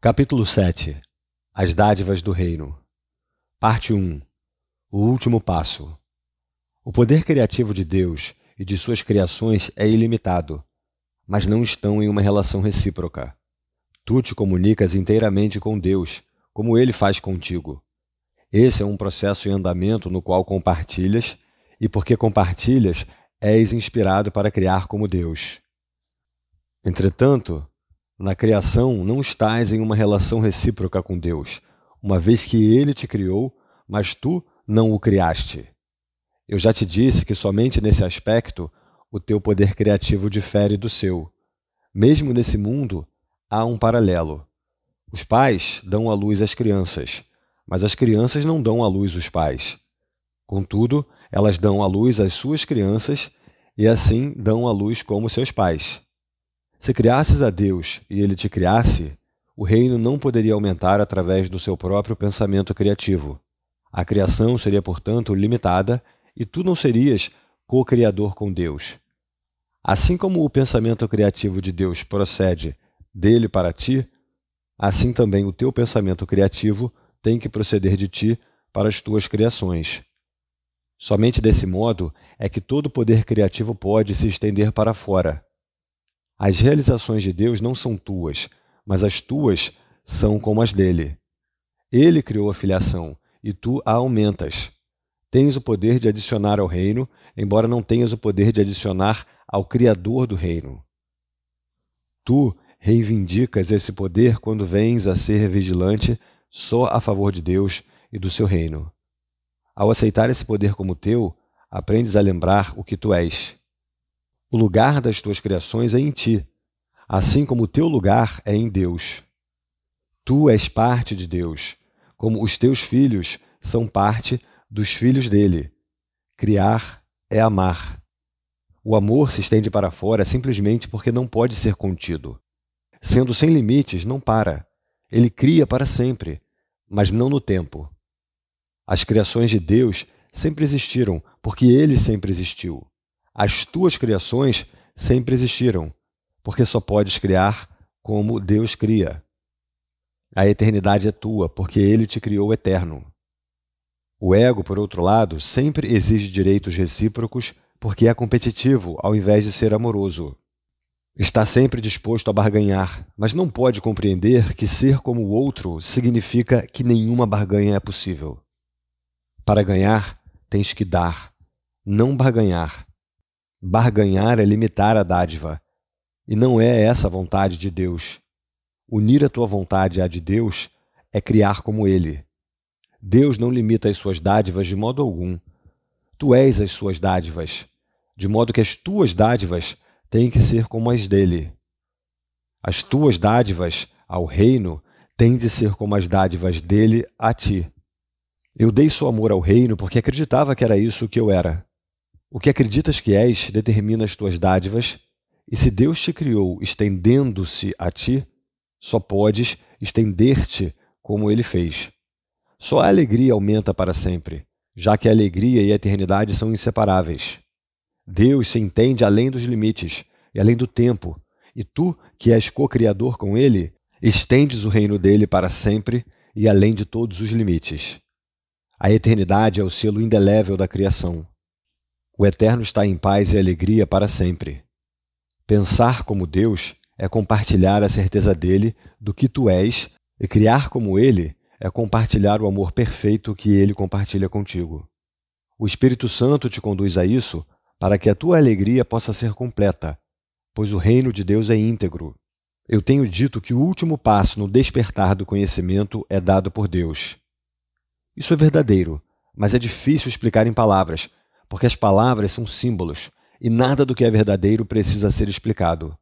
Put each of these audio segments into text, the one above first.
Capítulo 7. As dádivas do reino. Parte 1. O último passo. O poder criativo de Deus e de suas criações é ilimitado, mas não estão em uma relação recíproca. Tu te comunicas inteiramente com Deus, como Ele faz contigo. Esse é um processo em andamento no qual compartilhas, e porque compartilhas, és inspirado para criar como Deus. Entretanto, na criação não estás em uma relação recíproca com Deus, uma vez que Ele te criou, mas tu não o criaste. Eu já te disse que somente nesse aspecto o teu poder criativo difere do seu. Mesmo nesse mundo, há um paralelo. Os pais dão à luz as crianças, mas as crianças não dão à luz os pais. Contudo, elas dão à luz as suas crianças e assim dão à luz como seus pais. Se criasses a Deus e Ele te criasse, o reino não poderia aumentar através do seu próprio pensamento criativo. A criação seria, portanto, limitada e tu não serias co-criador com Deus. Assim como o pensamento criativo de Deus procede dele para ti, assim também o teu pensamento criativo tem que proceder de ti para as tuas criações. Somente desse modo é que todo poder criativo pode se estender para fora. As realizações de Deus não são tuas, mas as tuas são como as dele. Ele criou a filiação, e tu a aumentas. Tens o poder de adicionar ao reino, embora não tenhas o poder de adicionar ao Criador do reino. Tu reivindicas esse poder quando vens a ser vigilante só a favor de Deus e do seu reino. Ao aceitar esse poder como teu, aprendes a lembrar o que tu és. O lugar das tuas criações é em ti, assim como o teu lugar é em Deus. Tu és parte de Deus, como os teus filhos são parte dos filhos dele. Criar é amar. O amor se estende para fora simplesmente porque não pode ser contido. Sendo sem limites, não para. Ele cria para sempre, mas não no tempo. As criações de Deus sempre existiram, porque Ele sempre existiu. As tuas criações sempre existiram, porque só podes criar como Deus cria. A eternidade é tua, porque Ele te criou eterno. O ego, por outro lado, sempre exige direitos recíprocos, porque é competitivo ao invés de ser amoroso. Está sempre disposto a barganhar, mas não pode compreender que ser como o outro significa que nenhuma barganha é possível. Para ganhar, tens que dar, não barganhar. Barganhar é limitar a dádiva, e não é essa a vontade de Deus. Unir a tua vontade à de Deus é criar como Ele. Deus não limita as suas dádivas de modo algum. Tu és as suas dádivas, de modo que as tuas dádivas têm que ser como as dele. As tuas dádivas ao reino têm de ser como as dádivas dele a ti. Eu dei só amor ao reino porque acreditava que era isso que eu era. O que acreditas que és determina as tuas dádivas, e se Deus te criou estendendo-se a ti, só podes estender-te como Ele fez. Só a alegria aumenta para sempre, já que a alegria e a eternidade são inseparáveis. Deus se entende além dos limites e além do tempo, e tu, que és co-criador com Ele, estendes o reino dele para sempre e além de todos os limites. A eternidade é o selo indelével da criação. O eterno está em paz e alegria para sempre. Pensar como Deus é compartilhar a certeza dele do que tu és, e criar como ele é compartilhar o amor perfeito que ele compartilha contigo. O Espírito Santo te conduz a isso para que a tua alegria possa ser completa, pois o reino de Deus é íntegro. Eu tenho dito que o último passo no despertar do conhecimento é dado por Deus. Isso é verdadeiro, mas é difícil explicar em palavras, porque as palavras são símbolos, e nada do que é verdadeiro precisa ser explicado.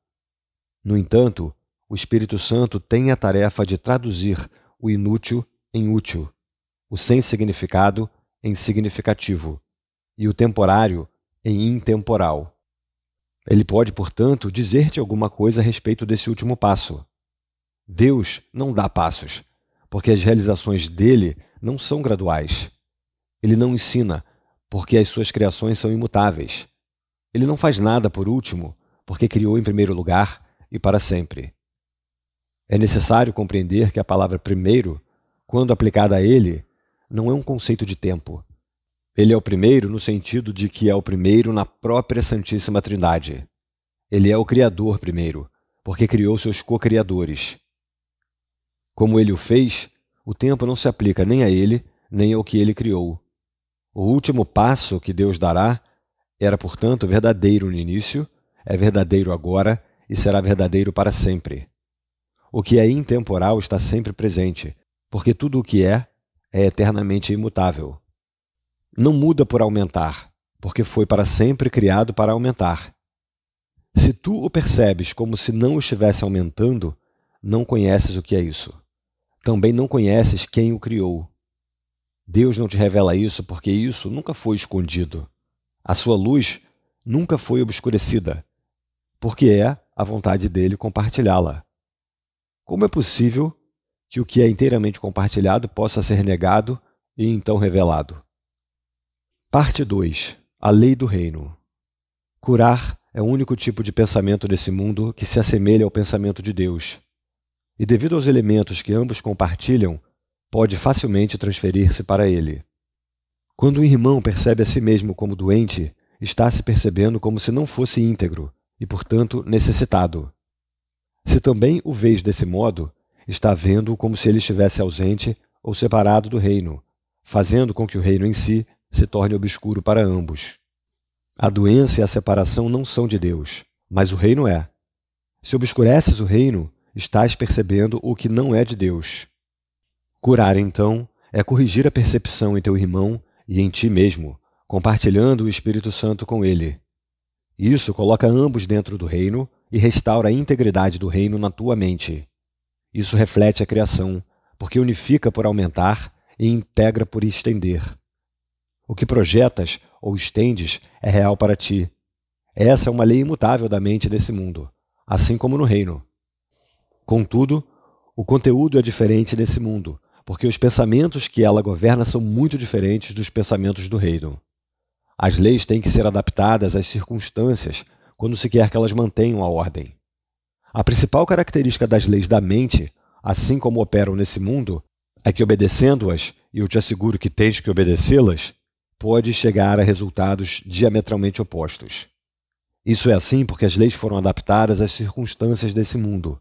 No entanto, o Espírito Santo tem a tarefa de traduzir o inútil em útil, o sem significado em significativo, e o temporário em intemporal. Ele pode, portanto, dizer-te alguma coisa a respeito desse último passo. Deus não dá passos, porque as realizações dele não são graduais. Ele não ensina, porque as suas criações são imutáveis. Ele não faz nada por último, porque criou em primeiro lugar e para sempre. É necessário compreender que a palavra primeiro, quando aplicada a ele, não é um conceito de tempo. Ele é o primeiro no sentido de que é o primeiro na própria Santíssima Trindade. Ele é o Criador primeiro, porque criou seus co-criadores. Como ele o fez, o tempo não se aplica nem a ele, nem ao que ele criou. O último passo que Deus dará era, portanto, verdadeiro no início, é verdadeiro agora e será verdadeiro para sempre. O que é intemporal está sempre presente, porque tudo o que é eternamente imutável. Não muda por aumentar, porque foi para sempre criado para aumentar. Se tu o percebes como se não estivesse aumentando, não conheces o que é isso. Também não conheces quem o criou. Deus não te revela isso porque isso nunca foi escondido. A sua luz nunca foi obscurecida, porque é a vontade dele compartilhá-la. Como é possível que o que é inteiramente compartilhado possa ser negado e então revelado? Parte 2. A lei do reino. Curar é o único tipo de pensamento nesse mundo que se assemelha ao pensamento de Deus. E devido aos elementos que ambos compartilham, pode facilmente transferir-se para ele. Quando um irmão percebe a si mesmo como doente, está se percebendo como se não fosse íntegro e, portanto, necessitado. Se também o vês desse modo, está vendo-o como se ele estivesse ausente ou separado do reino, fazendo com que o reino em si se torne obscuro para ambos. A doença e a separação não são de Deus, mas o reino é. Se obscureces o reino, estás percebendo o que não é de Deus. Curar, então, é corrigir a percepção em teu irmão e em ti mesmo, compartilhando o Espírito Santo com ele. Isso coloca ambos dentro do reino e restaura a integridade do reino na tua mente. Isso reflete a criação, porque unifica por aumentar e integra por estender. O que projetas ou estendes é real para ti. Essa é uma lei imutável da mente desse mundo, assim como no reino. Contudo, o conteúdo é diferente nesse mundo, porque os pensamentos que ela governa são muito diferentes dos pensamentos do reino. As leis têm que ser adaptadas às circunstâncias quando se quer que elas mantenham a ordem. A principal característica das leis da mente, assim como operam nesse mundo, é que obedecendo-as, e eu te asseguro que tens que obedecê-las, pode chegar a resultados diametralmente opostos. Isso é assim porque as leis foram adaptadas às circunstâncias desse mundo,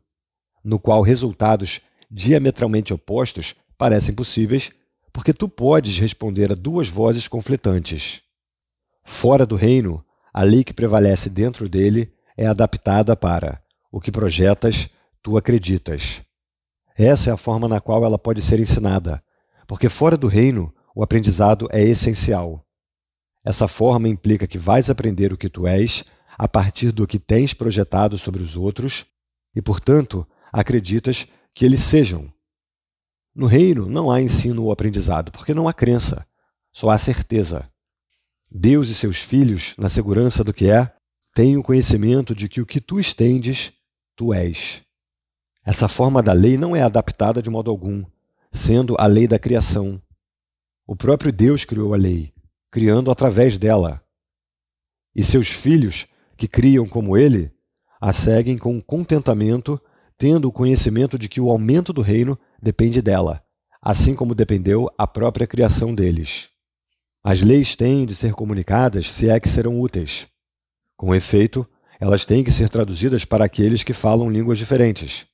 no qual resultados diametralmente opostos parecem possíveis, porque tu podes responder a duas vozes conflitantes. Fora do reino, a lei que prevalece dentro dele é adaptada para o que projetas, tu acreditas. Essa é a forma na qual ela pode ser ensinada, porque fora do reino, o aprendizado é essencial. Essa forma implica que vais aprender o que tu és a partir do que tens projetado sobre os outros e, portanto, acreditas que eles sejam. No reino não há ensino ou aprendizado, porque não há crença, só há certeza. Deus e seus filhos, na segurança do que é, têm o conhecimento de que o que tu estendes, tu és. Essa forma da lei não é adaptada de modo algum, sendo a lei da criação. O próprio Deus criou a lei, criando através dela. E seus filhos, que criam como ele, a seguem com contentamento, tendo o conhecimento de que o aumento do reino depende dela, assim como dependeu a própria criação deles. As leis têm de ser comunicadas se é que serão úteis. Com efeito, elas têm que ser traduzidas para aqueles que falam línguas diferentes.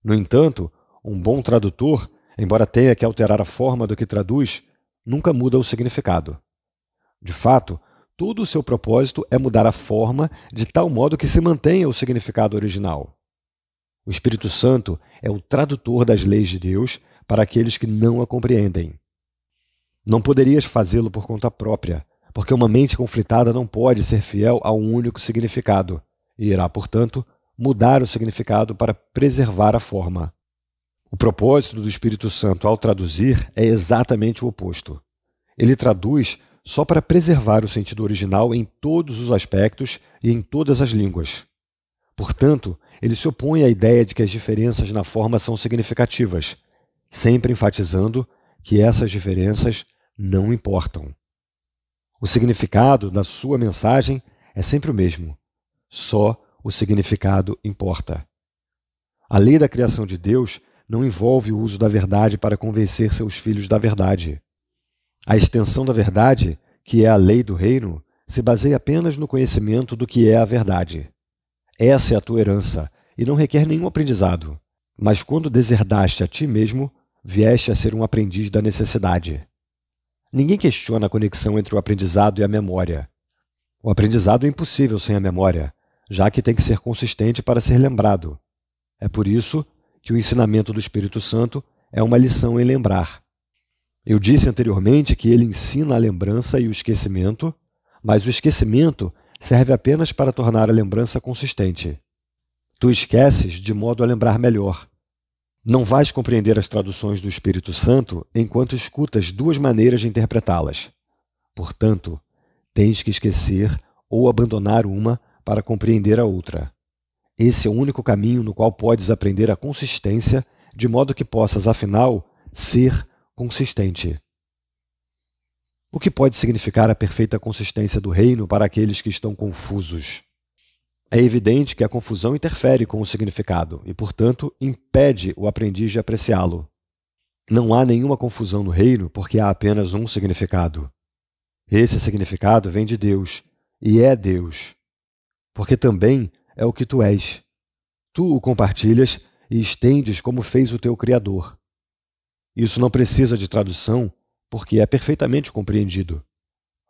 No entanto, um bom tradutor, embora tenha que alterar a forma do que traduz, nunca muda o significado. De fato, todo o seu propósito é mudar a forma de tal modo que se mantenha o significado original. O Espírito Santo é o tradutor das leis de Deus para aqueles que não a compreendem. Não poderias fazê-lo por conta própria, porque uma mente conflitada não pode ser fiel a um único significado e irá, portanto, mudar o significado para preservar a forma. O propósito do Espírito Santo ao traduzir é exatamente o oposto. Ele traduz só para preservar o sentido original em todos os aspectos e em todas as línguas. Portanto, ele se opõe à ideia de que as diferenças na forma são significativas, sempre enfatizando que essas diferenças não importam. O significado da sua mensagem é sempre o mesmo. Só o significado importa. A lei da criação de Deus não envolve o uso da verdade para convencer seus filhos da verdade. A extensão da verdade, que é a lei do reino, se baseia apenas no conhecimento do que é a verdade. Essa é a tua herança e não requer nenhum aprendizado. Mas quando deserdaste a ti mesmo, vieste a ser um aprendiz da necessidade. Ninguém questiona a conexão entre o aprendizado e a memória. O aprendizado é impossível sem a memória, já que tem que ser consistente para ser lembrado. É por isso que o ensinamento do Espírito Santo é uma lição em lembrar. Eu disse anteriormente que ele ensina a lembrança e o esquecimento, mas o esquecimento serve apenas para tornar a lembrança consistente. Tu esqueces de modo a lembrar melhor. Não vais compreender as traduções do Espírito Santo enquanto escutas duas maneiras de interpretá-las. Portanto, tens que esquecer ou abandonar uma para compreender a outra. Esse é o único caminho no qual podes aprender a consistência, de modo que possas, afinal, ser consistente. O que pode significar a perfeita consistência do reino para aqueles que estão confusos? É evidente que a confusão interfere com o significado e, portanto, impede o aprendiz de apreciá-lo. Não há nenhuma confusão no reino porque há apenas um significado. Esse significado vem de Deus e é Deus, porque também é o que tu és. Tu o compartilhas e estendes como fez o teu Criador. Isso não precisa de tradução porque é perfeitamente compreendido,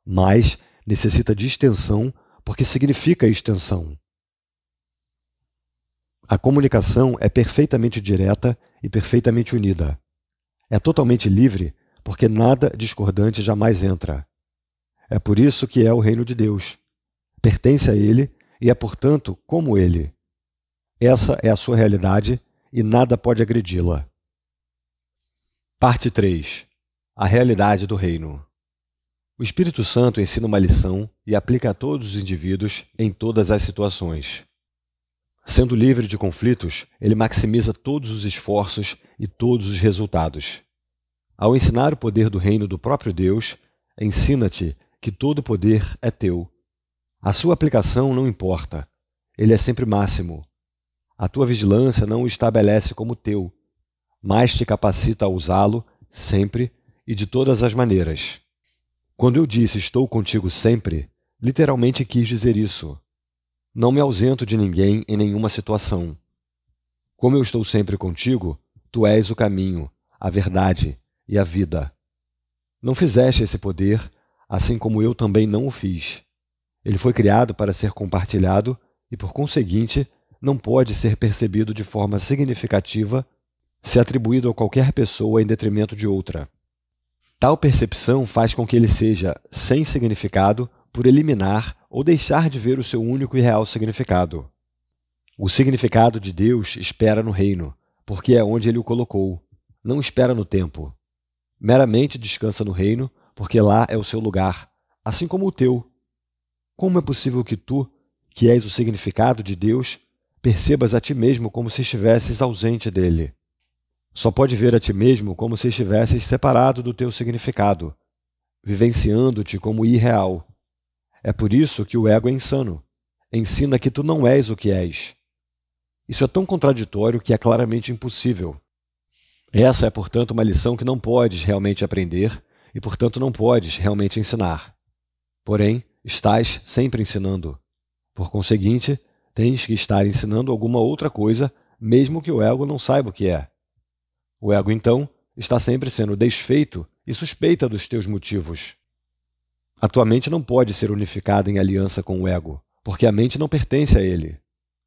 mas necessita de extensão porque significa extensão. A comunicação é perfeitamente direta e perfeitamente unida. É totalmente livre, porque nada discordante jamais entra. É por isso que é o reino de Deus. Pertence a Ele e é, portanto, como Ele. Essa é a sua realidade e nada pode agredi-la. Parte 3. A realidade do reino. O Espírito Santo ensina uma lição e aplica a todos os indivíduos em todas as situações. Sendo livre de conflitos, ele maximiza todos os esforços e todos os resultados. Ao ensinar o poder do reino do próprio Deus, ensina-te que todo poder é teu. A sua aplicação não importa. Ele é sempre máximo. A tua vigilância não o estabelece como teu, mas te capacita a usá-lo sempre e de todas as maneiras. Quando eu disse estou contigo sempre, literalmente quis dizer isso. Não me ausento de ninguém em nenhuma situação. Como eu estou sempre contigo, tu és o caminho, a verdade e a vida. Não fizeste esse poder, assim como eu também não o fiz. Ele foi criado para ser compartilhado e, por conseguinte, não pode ser percebido de forma significativa se atribuído a qualquer pessoa em detrimento de outra. Tal percepção faz com que ele seja sem significado por eliminar ou deixar de ver o seu único e real significado. O significado de Deus espera no reino, porque é onde ele o colocou. Não espera no tempo. Meramente descansa no reino, porque lá é o seu lugar, assim como o teu. Como é possível que tu, que és o significado de Deus, percebas a ti mesmo como se estivesses ausente dele? Só pode ver a ti mesmo como se estivesses separado do teu significado, vivenciando-te como irreal. É por isso que o ego é insano. Ensina que tu não és o que és. Isso é tão contraditório que é claramente impossível. Essa é, portanto, uma lição que não podes realmente aprender e, portanto, não podes realmente ensinar. Porém, estás sempre ensinando. Por conseguinte, tens que estar ensinando alguma outra coisa, mesmo que o ego não saiba o que é. O ego, então, está sempre sendo desfeito e suspeita dos teus motivos. A tua mente não pode ser unificada em aliança com o ego, porque a mente não pertence a ele.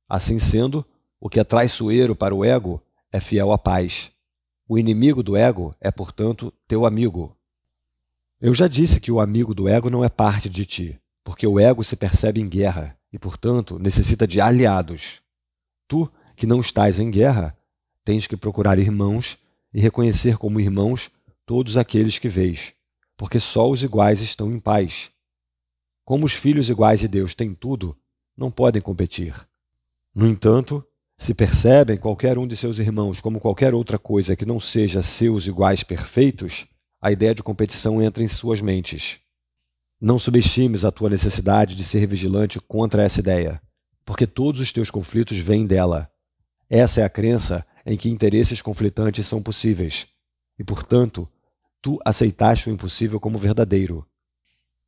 Assim sendo, o que é traiçoeiro para o ego é fiel à paz. O inimigo do ego é, portanto, teu amigo. Eu já disse que o amigo do ego não é parte de ti, porque o ego se percebe em guerra e, portanto, necessita de aliados. Tu, que não estás em guerra, tens que procurar irmãos e reconhecer como irmãos todos aqueles que vês, porque só os iguais estão em paz. Como os filhos iguais de Deus têm tudo, não podem competir. No entanto, se percebem qualquer um de seus irmãos como qualquer outra coisa que não seja seus iguais perfeitos, a ideia de competição entra em suas mentes. Não subestimes a tua necessidade de ser vigilante contra essa ideia, porque todos os teus conflitos vêm dela. Essa é a crença em que interesses conflitantes são possíveis, e, portanto, tu aceitaste o impossível como verdadeiro.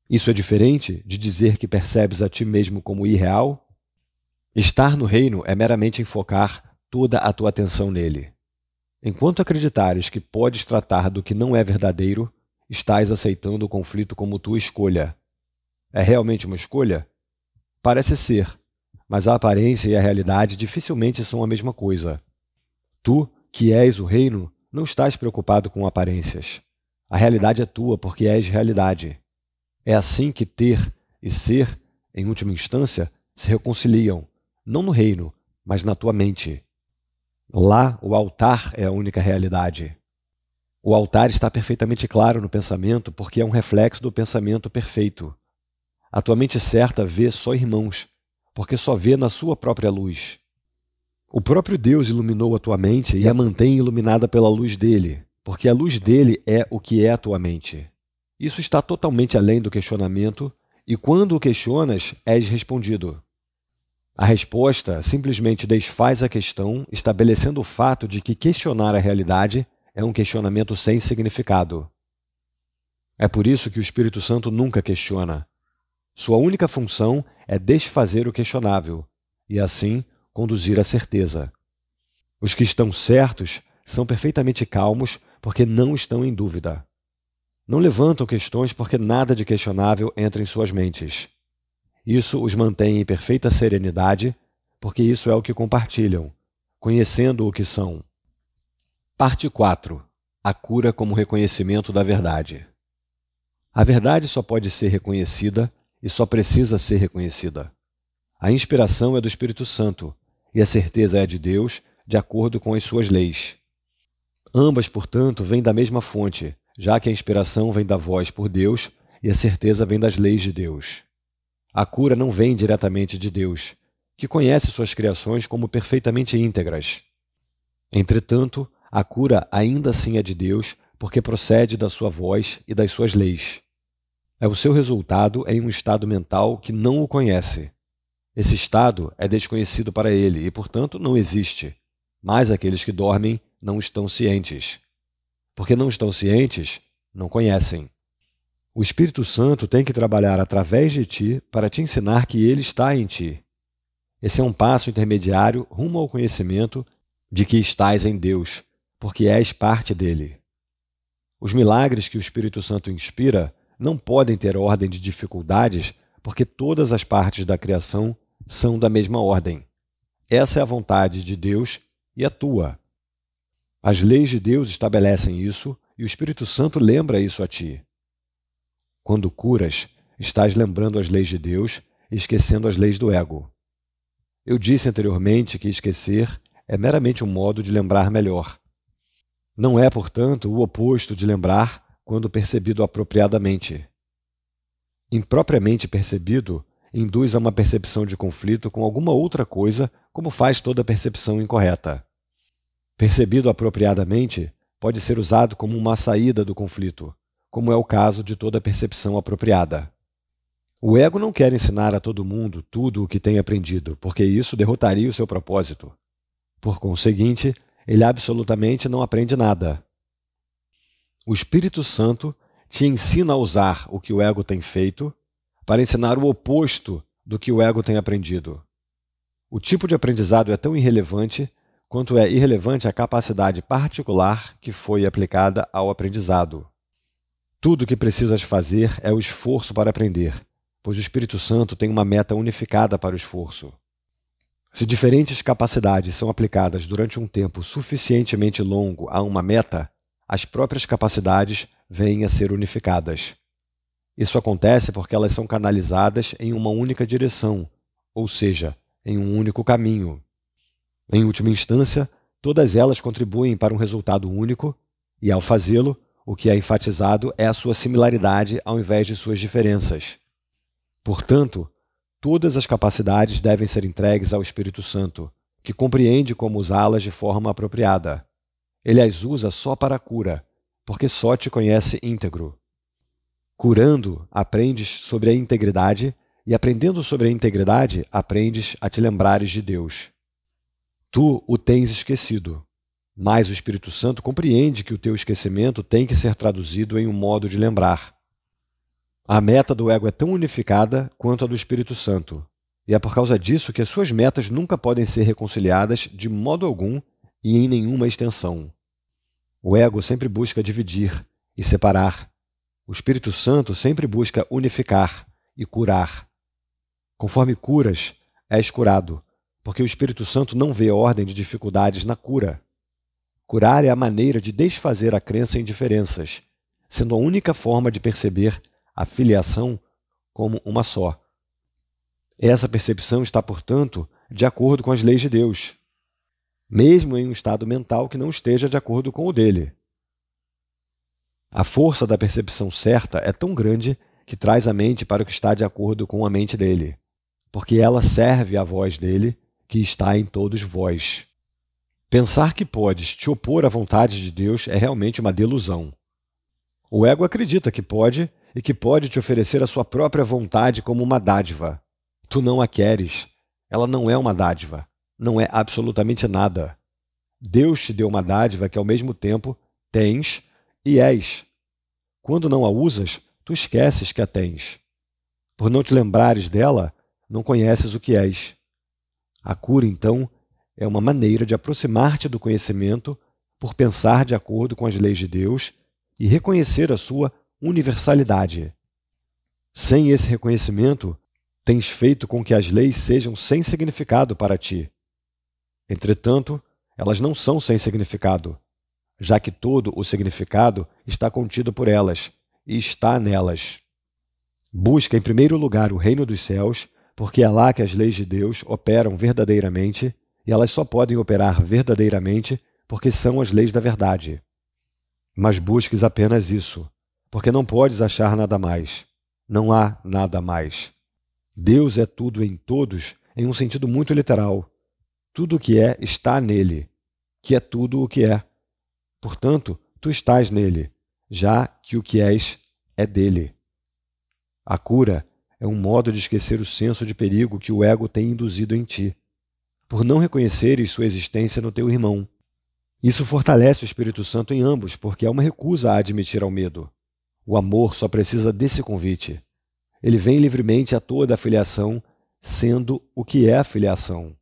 Isso é diferente de dizer que percebes a ti mesmo como irreal? Estar no reino é meramente enfocar toda a tua atenção nele. Enquanto acreditares que podes tratar do que não é verdadeiro, estás aceitando o conflito como tua escolha. É realmente uma escolha? Parece ser, mas a aparência e a realidade dificilmente são a mesma coisa. Tu, que és o reino, não estás preocupado com aparências. A realidade é tua porque és realidade. É assim que ter e ser, em última instância, se reconciliam, não no reino, mas na tua mente. Lá, o altar é a única realidade. O altar está perfeitamente claro no pensamento porque é um reflexo do pensamento perfeito. A tua mente certa vê só irmãos, porque só vê na sua própria luz. O próprio Deus iluminou a tua mente e a mantém iluminada pela luz dele, porque a luz dele é o que é a tua mente. Isso está totalmente além do questionamento, e quando o questionas, és respondido. A resposta simplesmente desfaz a questão, estabelecendo o fato de que questionar a realidade é um questionamento sem significado. É por isso que o Espírito Santo nunca questiona. Sua única função é desfazer o questionável, e assim conduzir à certeza. Os que estão certos são perfeitamente calmos porque não estão em dúvida. Não levantam questões porque nada de questionável entra em suas mentes. Isso os mantém em perfeita serenidade, porque isso é o que compartilham, conhecendo o que são. Parte 4. A cura como reconhecimento da verdade. A verdade só pode ser reconhecida e só precisa ser reconhecida. A inspiração é do Espírito Santo e a certeza é de Deus, de acordo com as suas leis. Ambas, portanto, vêm da mesma fonte, já que a inspiração vem da voz por Deus e a certeza vem das leis de Deus. A cura não vem diretamente de Deus, que conhece suas criações como perfeitamente íntegras. Entretanto, a cura ainda assim é de Deus, porque procede da sua voz e das suas leis. É o seu resultado em um estado mental que não o conhece. Esse estado é desconhecido para ele e, portanto, não existe. Mas aqueles que dormem não estão cientes. Porque não estão cientes, não conhecem. O Espírito Santo tem que trabalhar através de ti para te ensinar que ele está em ti. Esse é um passo intermediário rumo ao conhecimento de que estás em Deus, porque és parte dele. Os milagres que o Espírito Santo inspira não podem ter ordem de dificuldades, porque todas as partes da criação são da mesma ordem. Essa é a vontade de Deus e a tua. As leis de Deus estabelecem isso e o Espírito Santo lembra isso a ti. Quando curas, estás lembrando as leis de Deus e esquecendo as leis do ego. Eu disse anteriormente que esquecer é meramente um modo de lembrar melhor. Não é, portanto, o oposto de lembrar quando percebido apropriadamente. Impropriamente percebido induz a uma percepção de conflito com alguma outra coisa, como faz toda percepção incorreta. Percebido apropriadamente, pode ser usado como uma saída do conflito, como é o caso de toda percepção apropriada. O ego não quer ensinar a todo mundo tudo o que tem aprendido, porque isso derrotaria o seu propósito. Por conseguinte, ele absolutamente não aprende nada. O Espírito Santo te ensina a usar o que o ego tem feito para ensinar o oposto do que o ego tem aprendido. O tipo de aprendizado é tão irrelevante quanto é irrelevante a capacidade particular que foi aplicada ao aprendizado. Tudo o que precisas fazer é o esforço para aprender, pois o Espírito Santo tem uma meta unificada para o esforço. Se diferentes capacidades são aplicadas durante um tempo suficientemente longo a uma meta, as próprias capacidades vêm a ser unificadas. Isso acontece porque elas são canalizadas em uma única direção, ou seja, em um único caminho. Em última instância, todas elas contribuem para um resultado único, e ao fazê-lo, o que é enfatizado é a sua similaridade ao invés de suas diferenças. Portanto, todas as capacidades devem ser entregues ao Espírito Santo, que compreende como usá-las de forma apropriada. Ele as usa só para a cura, porque só te conhece íntegro. Curando, aprendes sobre a integridade, e aprendendo sobre a integridade, aprendes a te lembrares de Deus. Tu o tens esquecido, mas o Espírito Santo compreende que o teu esquecimento tem que ser traduzido em um modo de lembrar. A meta do ego é tão unificada quanto a do Espírito Santo, e é por causa disso que as suas metas nunca podem ser reconciliadas de modo algum e em nenhuma extensão. O ego sempre busca dividir e separar. O Espírito Santo sempre busca unificar e curar. Conforme curas, és curado, porque o Espírito Santo não vê ordem de dificuldades na cura. Curar é a maneira de desfazer a crença em diferenças, sendo a única forma de perceber a filiação como uma só. Essa percepção está, portanto, de acordo com as leis de Deus, mesmo em um estado mental que não esteja de acordo com o dele. A força da percepção certa é tão grande que traz a mente para o que está de acordo com a mente dele, porque ela serve à voz dele, que está em todos vós. Pensar que podes te opor à vontade de Deus é realmente uma delusão. O ego acredita que pode e que pode te oferecer a sua própria vontade como uma dádiva. Tu não a queres. Ela não é uma dádiva. Não é absolutamente nada. Deus te deu uma dádiva que ao mesmo tempo tens e és. Quando não a usas, tu esqueces que a tens. Por não te lembrares dela, não conheces o que és. A cura, então, é uma maneira de aproximar-te do conhecimento por pensar de acordo com as leis de Deus e reconhecer a sua universalidade. Sem esse reconhecimento, tens feito com que as leis sejam sem significado para ti. Entretanto, elas não são sem significado, já que todo o significado está contido por elas e está nelas. Busca em primeiro lugar o reino dos céus, porque é lá que as leis de Deus operam verdadeiramente, e elas só podem operar verdadeiramente porque são as leis da verdade. Mas busques apenas isso, porque não podes achar nada mais. Não há nada mais. Deus é tudo em todos em um sentido muito literal. Tudo o que é está nele, que é tudo o que é. Portanto, tu estás nele, já que o que és é dele. A cura é um modo de esquecer o senso de perigo que o ego tem induzido em ti, por não reconheceres sua existência no teu irmão. Isso fortalece o Espírito Santo em ambos, porque é uma recusa a admitir ao medo. O amor só precisa desse convite. Ele vem livremente a toda a filiação, sendo o que é a filiação.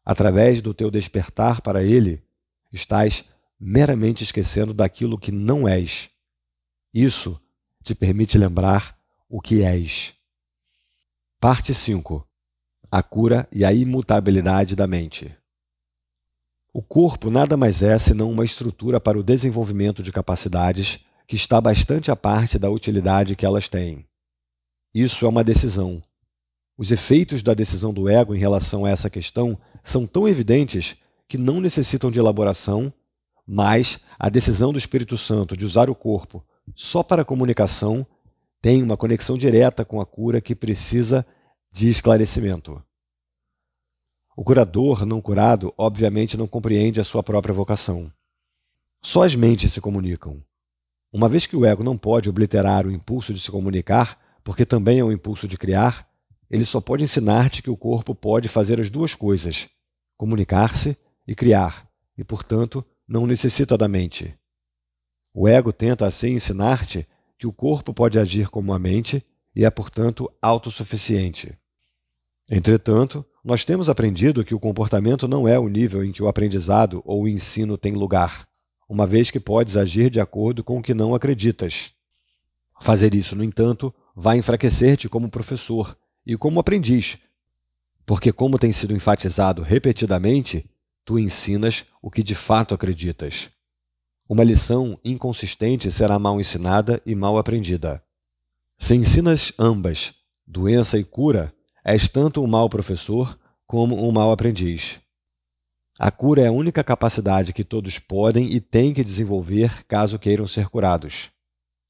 Através do teu despertar para ele, estás meramente esquecendo daquilo que não és. Isso te permite lembrar o que és. Parte 5. A cura e a imutabilidade da mente. O corpo nada mais é senão uma estrutura para o desenvolvimento de capacidades que está bastante à parte da utilidade que elas têm. Isso é uma decisão. Os efeitos da decisão do ego em relação a essa questão são tão evidentes que não necessitam de elaboração, mas a decisão do Espírito Santo de usar o corpo só para a comunicação tem uma conexão direta com a cura que precisa de esclarecimento. O curador não curado obviamente não compreende a sua própria vocação. Só as mentes se comunicam. Uma vez que o ego não pode obliterar o impulso de se comunicar, porque também é um impulso de criar, ele só pode ensinar-te que o corpo pode fazer as duas coisas, comunicar-se e criar, e, portanto, não necessita da mente. O ego tenta assim ensinar-te que o corpo pode agir como a mente e é, portanto, autossuficiente. Entretanto, nós temos aprendido que o comportamento não é o nível em que o aprendizado ou o ensino tem lugar, uma vez que podes agir de acordo com o que não acreditas. Fazer isso, no entanto, vai enfraquecer-te como professor e como aprendiz, porque, como tem sido enfatizado repetidamente, tu ensinas o que de fato acreditas. Uma lição inconsistente será mal ensinada e mal aprendida. Se ensinas ambas, doença e cura, és tanto um mau professor como um mau aprendiz. A cura é a única capacidade que todos podem e têm que desenvolver caso queiram ser curados.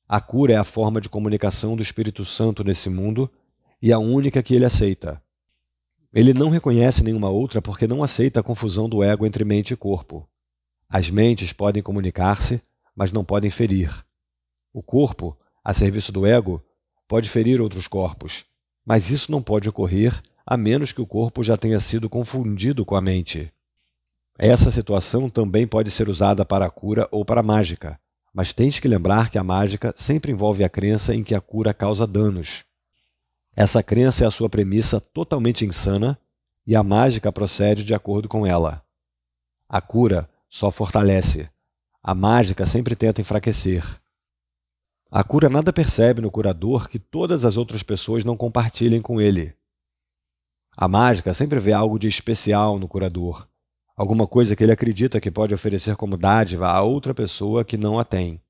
A cura é a forma de comunicação do Espírito Santo nesse mundo e a única que ele aceita. Ele não reconhece nenhuma outra porque não aceita a confusão do ego entre mente e corpo. As mentes podem comunicar-se, mas não podem ferir. O corpo, a serviço do ego, pode ferir outros corpos, mas isso não pode ocorrer a menos que o corpo já tenha sido confundido com a mente. Essa situação também pode ser usada para a cura ou para a mágica, mas tens que lembrar que a mágica sempre envolve a crença em que a cura causa danos. Essa crença é a sua premissa totalmente insana e a mágica procede de acordo com ela. A cura só fortalece. A mágica sempre tenta enfraquecer. A cura nada percebe no curador que todas as outras pessoas não compartilhem com ele. A mágica sempre vê algo de especial no curador, alguma coisa que ele acredita que pode oferecer como dádiva a outra pessoa que não a tem.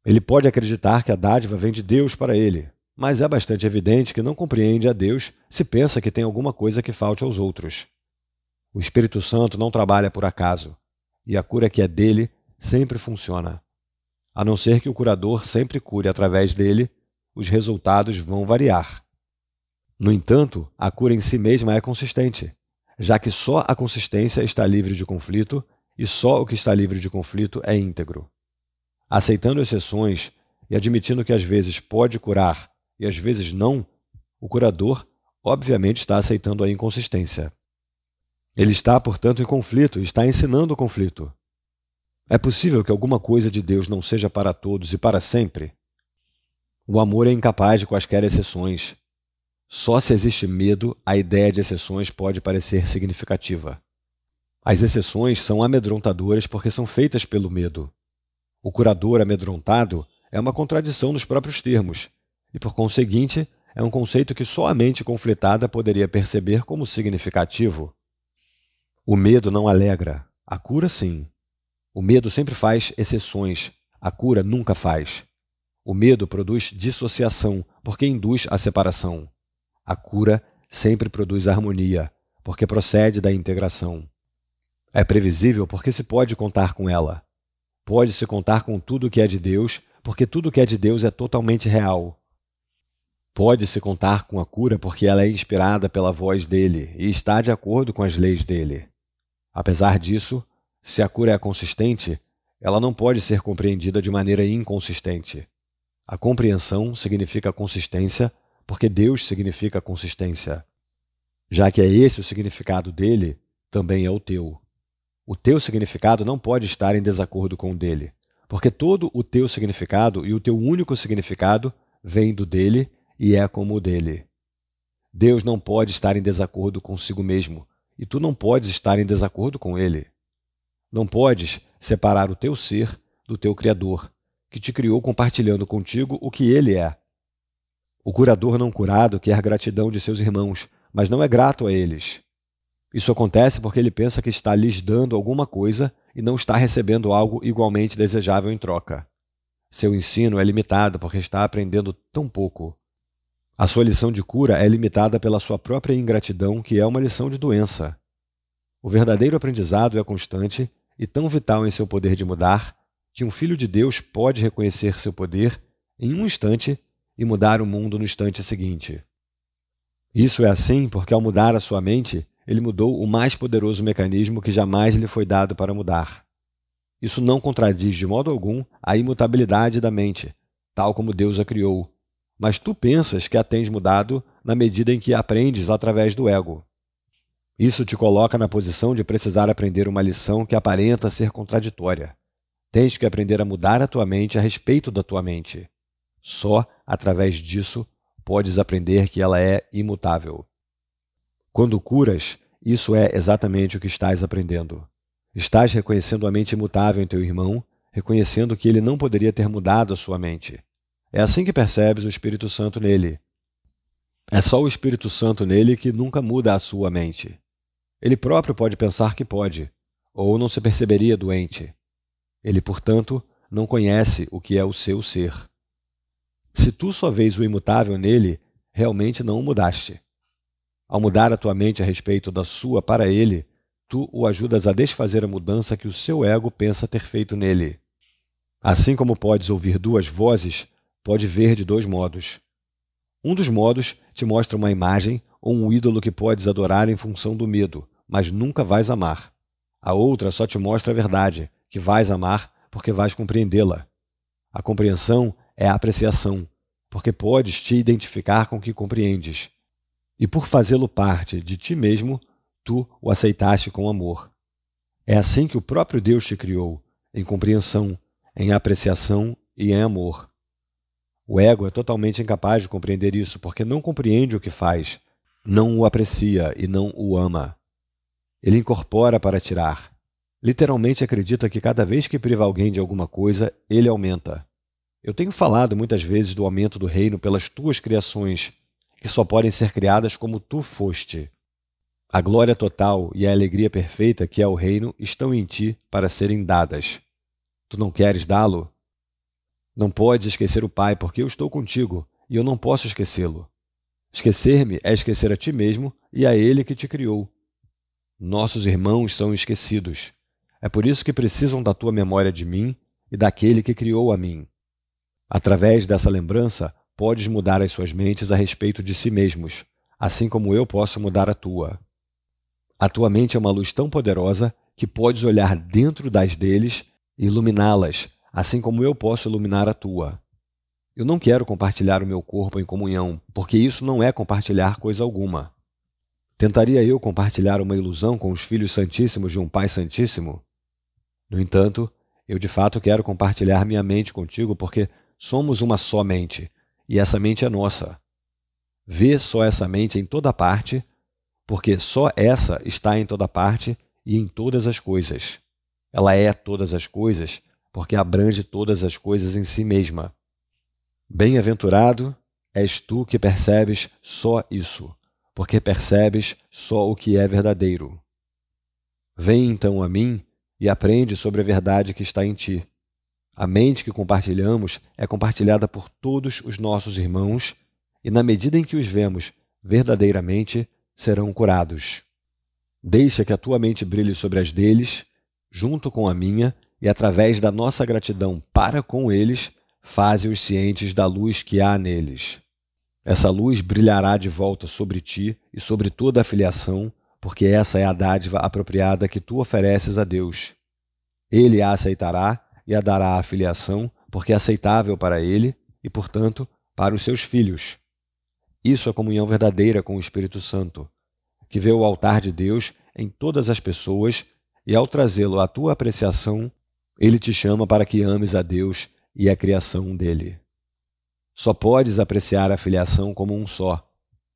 Ele pode acreditar que a dádiva vem de Deus para ele, mas é bastante evidente que não compreende a Deus se pensa que tem alguma coisa que falte aos outros. O Espírito Santo não trabalha por acaso, e a cura que é dele sempre funciona. A não ser que o curador sempre cure através dele, os resultados vão variar. No entanto, a cura em si mesma é consistente, já que só a consistência está livre de conflito e só o que está livre de conflito é íntegro. Aceitando exceções e admitindo que às vezes pode curar e às vezes não, o curador obviamente está aceitando a inconsistência. Ele está, portanto, em conflito e está ensinando o conflito. É possível que alguma coisa de Deus não seja para todos e para sempre? O amor é incapaz de quaisquer exceções. Só se existe medo, a ideia de exceções pode parecer significativa. As exceções são amedrontadoras porque são feitas pelo medo. O curador amedrontado é uma contradição nos próprios termos, e por conseguinte, é um conceito que só a mente conflitada poderia perceber como significativo. O medo não alegra, a cura sim. O medo sempre faz exceções, a cura nunca faz. O medo produz dissociação, porque induz a separação. A cura sempre produz harmonia, porque procede da integração. É previsível porque se pode contar com ela. Pode-se contar com tudo que é de Deus, porque tudo que é de Deus é totalmente real. Pode-se contar com a cura porque ela é inspirada pela voz dele e está de acordo com as leis dele. Apesar disso, se a cura é consistente, ela não pode ser compreendida de maneira inconsistente. A compreensão significa consistência, porque Deus significa consistência. Já que é esse o significado dele, também é o teu. O teu significado não pode estar em desacordo com o dele, porque todo o teu significado e o teu único significado vem do dele e é como o dele. Deus não pode estar em desacordo consigo mesmo, e tu não podes estar em desacordo com ele. Não podes separar o teu ser do teu Criador, que te criou compartilhando contigo o que ele é. O curador não curado quer gratidão de seus irmãos, mas não é grato a eles. Isso acontece porque ele pensa que está lhes dando alguma coisa e não está recebendo algo igualmente desejável em troca. Seu ensino é limitado porque está aprendendo tão pouco. A sua lição de cura é limitada pela sua própria ingratidão, que é uma lição de doença. O verdadeiro aprendizado é constante e tão vital em seu poder de mudar, que um filho de Deus pode reconhecer seu poder em um instante e mudar o mundo no instante seguinte. Isso é assim porque, ao mudar a sua mente, ele mudou o mais poderoso mecanismo que jamais lhe foi dado para mudar. Isso não contradiz de modo algum a imutabilidade da mente, tal como Deus a criou, mas tu pensas que a tens mudado na medida em que a aprendes através do ego. Isso te coloca na posição de precisar aprender uma lição que aparenta ser contraditória. Tens que aprender a mudar a tua mente a respeito da tua mente. Só através disso podes aprender que ela é imutável. Quando curas, isso é exatamente o que estás aprendendo. Estás reconhecendo a mente imutável em teu irmão, reconhecendo que ele não poderia ter mudado a sua mente. É assim que percebes o Espírito Santo nele. É só o Espírito Santo nele que nunca muda a sua mente. Ele próprio pode pensar que pode, ou não se perceberia doente. Ele, portanto, não conhece o que é o seu ser. Se tu só vês o imutável nele, realmente não o mudaste. Ao mudar a tua mente a respeito da sua para ele, tu o ajudas a desfazer a mudança que o seu ego pensa ter feito nele. Assim como podes ouvir duas vozes, pode ver de dois modos. Um dos modos te mostra uma imagem ou um ídolo que podes adorar em função do medo, mas nunca vais amar. A outra só te mostra a verdade, que vais amar porque vais compreendê-la. A compreensão é a apreciação, porque podes te identificar com o que compreendes. E por fazê-lo parte de ti mesmo, tu o aceitaste com amor. É assim que o próprio Deus te criou, em compreensão, em apreciação e em amor. O ego é totalmente incapaz de compreender isso, porque não compreende o que faz, não o aprecia e não o ama. Ele incorpora para tirar. Literalmente acredita que cada vez que priva alguém de alguma coisa, ele aumenta. Eu tenho falado muitas vezes do aumento do reino pelas tuas criações, que só podem ser criadas como tu foste. A glória total e a alegria perfeita que é o reino estão em ti para serem dadas. Tu não queres dá-lo? Não podes esquecer o Pai, porque eu estou contigo, e eu não posso esquecê-lo. Esquecer-me é esquecer a ti mesmo e a ele que te criou. Nossos irmãos são esquecidos. É por isso que precisam da tua memória de mim e daquele que criou a mim. Através dessa lembrança, podes mudar as suas mentes a respeito de si mesmos, assim como eu posso mudar a tua. A tua mente é uma luz tão poderosa que podes olhar dentro das deles e iluminá-las, assim como eu posso iluminar a tua. Eu não quero compartilhar o meu corpo em comunhão, porque isso não é compartilhar coisa alguma. Tentaria eu compartilhar uma ilusão com os filhos santíssimos de um Pai Santíssimo? No entanto, eu de fato quero compartilhar minha mente contigo, porque somos uma só mente, e essa mente é nossa. Vê só essa mente em toda parte, porque só essa está em toda parte e em todas as coisas. Ela é todas as coisas, porque abrange todas as coisas em si mesma. Bem-aventurado és tu que percebes só isso, porque percebes só o que é verdadeiro. Vem então a mim e aprende sobre a verdade que está em ti. A mente que compartilhamos é compartilhada por todos os nossos irmãos, e na medida em que os vemos verdadeiramente, serão curados. Deixa que a tua mente brilhe sobre as deles, junto com a minha, e através da nossa gratidão para com eles, faze-os cientes da luz que há neles. Essa luz brilhará de volta sobre ti e sobre toda a filiação, porque essa é a dádiva apropriada que tu ofereces a Deus. Ele a aceitará e a dará à filiação, porque é aceitável para ele e, portanto, para os seus filhos. Isso é comunhão verdadeira com o Espírito Santo, que vê o altar de Deus em todas as pessoas e, ao trazê-lo à tua apreciação, ele te chama para que ames a Deus e a criação dele. Só podes apreciar a filiação como um só.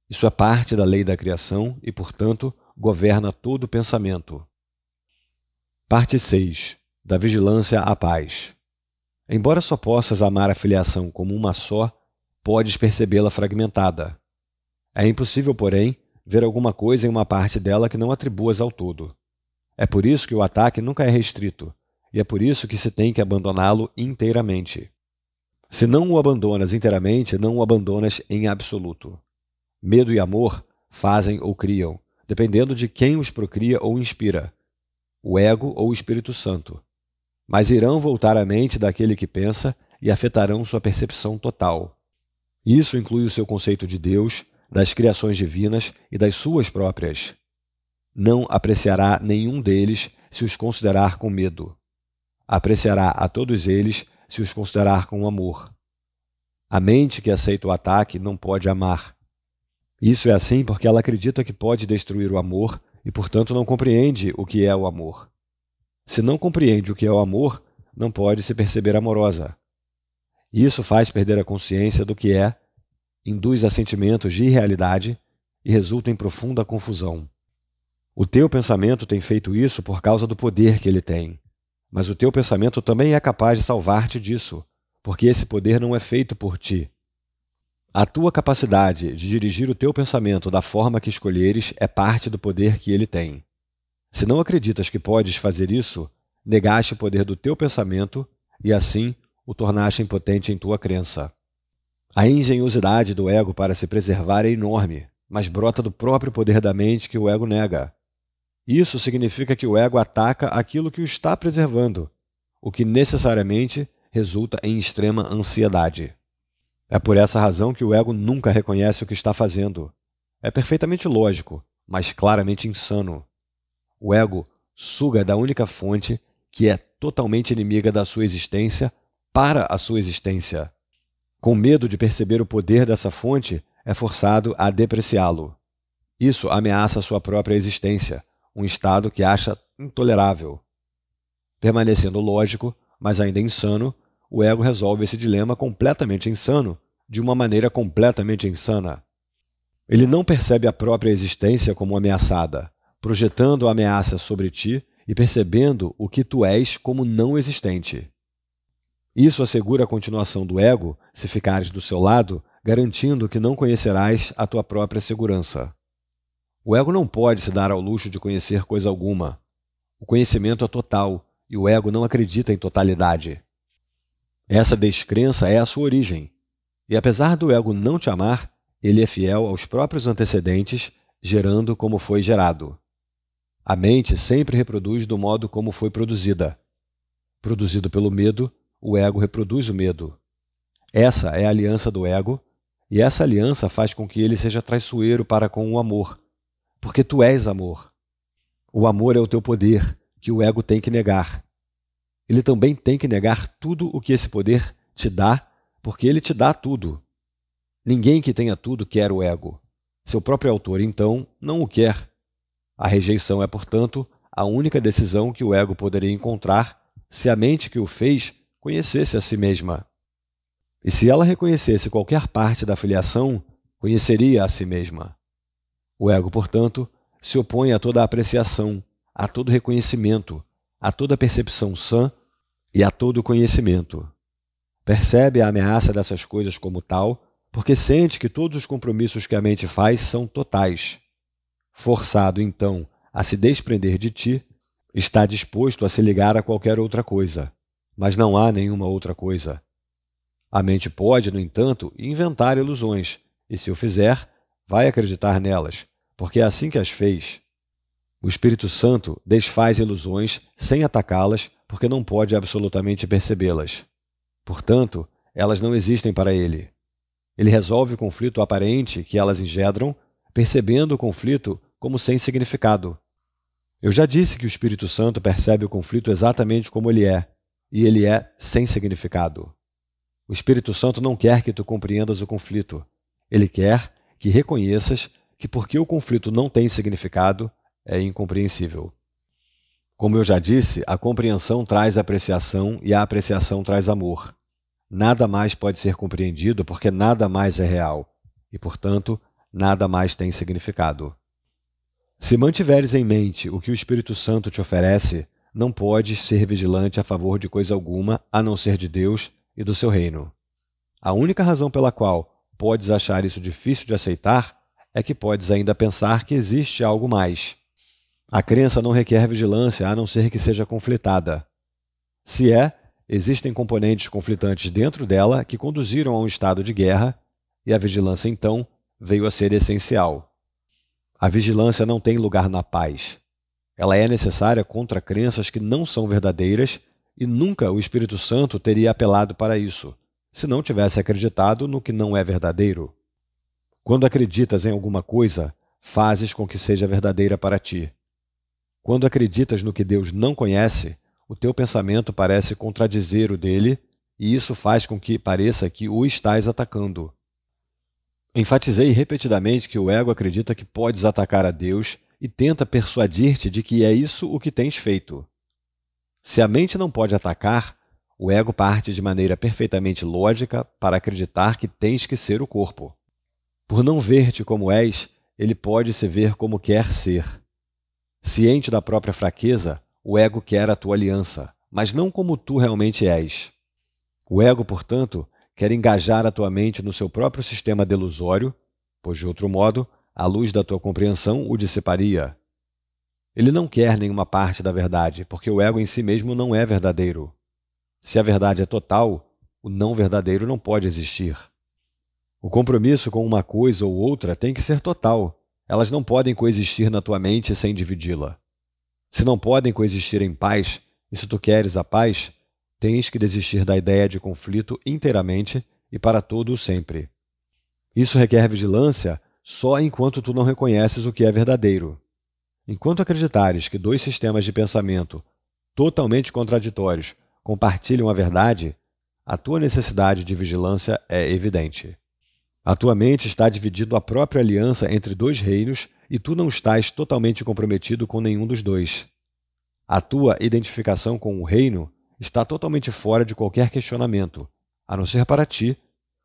Isso é parte da lei da criação e, portanto, governa todo o pensamento. Parte 6. Da vigilância à paz. Embora só possas amar a filiação como uma só, podes percebê-la fragmentada. É impossível, porém, ver alguma coisa em uma parte dela que não atribuas ao todo. É por isso que o ataque nunca é restrito, e é por isso que se tem que abandoná-lo inteiramente. Se não o abandonas inteiramente, não o abandonas em absoluto. Medo e amor fazem ou criam, dependendo de quem os procria ou inspira, o ego ou o Espírito Santo. Mas irão voltar à mente daquele que pensa e afetarão sua percepção total. Isso inclui o seu conceito de Deus, das criações divinas e das suas próprias. Não apreciará nenhum deles se os considerar com medo. Apreciará a todos eles se os considerar com amor. A mente que aceita o ataque não pode amar. Isso é assim porque ela acredita que pode destruir o amor e, portanto, não compreende o que é o amor. Se não compreende o que é o amor, não pode se perceber amorosa. Isso faz perder a consciência do que é, induz a sentimentos de irrealidade e resulta em profunda confusão. O teu pensamento tem feito isso por causa do poder que ele tem. Mas o teu pensamento também é capaz de salvar-te disso, porque esse poder não é feito por ti. A tua capacidade de dirigir o teu pensamento da forma que escolheres é parte do poder que ele tem. Se não acreditas que podes fazer isso, negaste o poder do teu pensamento e, assim, o tornaste impotente em tua crença. A engenhosidade do ego para se preservar é enorme, mas brota do próprio poder da mente que o ego nega. Isso significa que o ego ataca aquilo que o está preservando, o que necessariamente resulta em extrema ansiedade. É por essa razão que o ego nunca reconhece o que está fazendo. É perfeitamente lógico, mas claramente insano. O ego suga da única fonte que é totalmente inimiga da sua existência para a sua existência. Com medo de perceber o poder dessa fonte, é forçado a depreciá-lo. Isso ameaça sua própria existência, um estado que acha intolerável. Permanecendo lógico, mas ainda insano, o ego resolve esse dilema completamente insano, de uma maneira completamente insana. Ele não percebe a própria existência como ameaçada, projetando a ameaça sobre ti e percebendo o que tu és como não existente. Isso assegura a continuação do ego, se ficares do seu lado, garantindo que não conhecerás a tua própria segurança. O ego não pode se dar ao luxo de conhecer coisa alguma. O conhecimento é total, e o ego não acredita em totalidade. Essa descrença é a sua origem, e apesar do ego não te amar, ele é fiel aos próprios antecedentes, gerando como foi gerado. A mente sempre reproduz do modo como foi produzida. Produzido pelo medo, o ego reproduz o medo. Essa é a aliança do ego, e essa aliança faz com que ele seja traiçoeiro para com o amor, porque tu és amor. O amor é o teu poder, que o ego tem que negar. Ele também tem que negar tudo o que esse poder te dá, porque ele te dá tudo. Ninguém que tenha tudo quer o ego. Seu próprio autor, então, não o quer. A rejeição é, portanto, a única decisão que o ego poderia encontrar se a mente que o fez conhecesse a si mesma. E se ela reconhecesse qualquer parte da filiação, conheceria a si mesma. O ego, portanto, se opõe a toda apreciação, a todo reconhecimento, a toda percepção sã e a todo conhecimento. Percebe a ameaça dessas coisas como tal, porque sente que todos os compromissos que a mente faz são totais. Forçado, então, a se desprender de ti, está disposto a se ligar a qualquer outra coisa, mas não há nenhuma outra coisa. A mente pode, no entanto, inventar ilusões, e se o fizer, vai acreditar nelas, porque é assim que as fez. O Espírito Santo desfaz ilusões sem atacá-las, porque não pode absolutamente percebê-las. Portanto, elas não existem para ele. Ele resolve o conflito aparente que elas engendram, percebendo o conflito como sem significado. Eu já disse que o Espírito Santo percebe o conflito exatamente como ele é, e ele é sem significado. O Espírito Santo não quer que tu compreendas o conflito. Ele quer que reconheças que porque o conflito não tem significado, é incompreensível. Como eu já disse, a compreensão traz apreciação e a apreciação traz amor. Nada mais pode ser compreendido porque nada mais é real, e, portanto, nada mais tem significado. Se mantiveres em mente o que o Espírito Santo te oferece, não podes ser vigilante a favor de coisa alguma a não ser de Deus e do seu reino. A única razão pela qual podes achar isso difícil de aceitar é que podes ainda pensar que existe algo mais. A crença não requer vigilância a não ser que seja conflitada. Se é, existem componentes conflitantes dentro dela que conduziram a um estado de guerra, e a vigilância, então, veio a ser essencial. A vigilância não tem lugar na paz. Ela é necessária contra crenças que não são verdadeiras e nunca o Espírito Santo teria apelado para isso, se não tivesse acreditado no que não é verdadeiro. Quando acreditas em alguma coisa, fazes com que seja verdadeira para ti. Quando acreditas no que Deus não conhece, o teu pensamento parece contradizer o dele, e isso faz com que pareça que o estás atacando. Enfatizei repetidamente que o ego acredita que podes atacar a Deus e tenta persuadir-te de que é isso o que tens feito. Se a mente não pode atacar, o ego parte de maneira perfeitamente lógica para acreditar que tens que ser o corpo. Por não ver-te como és, ele pode se ver como quer ser. Ciente da própria fraqueza, o ego quer a tua aliança, mas não como tu realmente és. O ego, portanto, quer engajar a tua mente no seu próprio sistema delusório, pois, de outro modo, a luz da tua compreensão o dissiparia. Ele não quer nenhuma parte da verdade, porque o ego em si mesmo não é verdadeiro. Se a verdade é total, o não verdadeiro não pode existir. O compromisso com uma coisa ou outra tem que ser total. Elas não podem coexistir na tua mente sem dividi-la. Se não podem coexistir em paz, e se tu queres a paz, tens que desistir da ideia de conflito inteiramente e para todo o sempre. Isso requer vigilância só enquanto tu não reconheces o que é verdadeiro. Enquanto acreditares que dois sistemas de pensamento totalmente contraditórios compartilham a verdade, a tua necessidade de vigilância é evidente. A tua mente está dividindo a própria aliança entre dois reinos e tu não estás totalmente comprometido com nenhum dos dois. A tua identificação com o reino está totalmente fora de qualquer questionamento, a não ser para ti,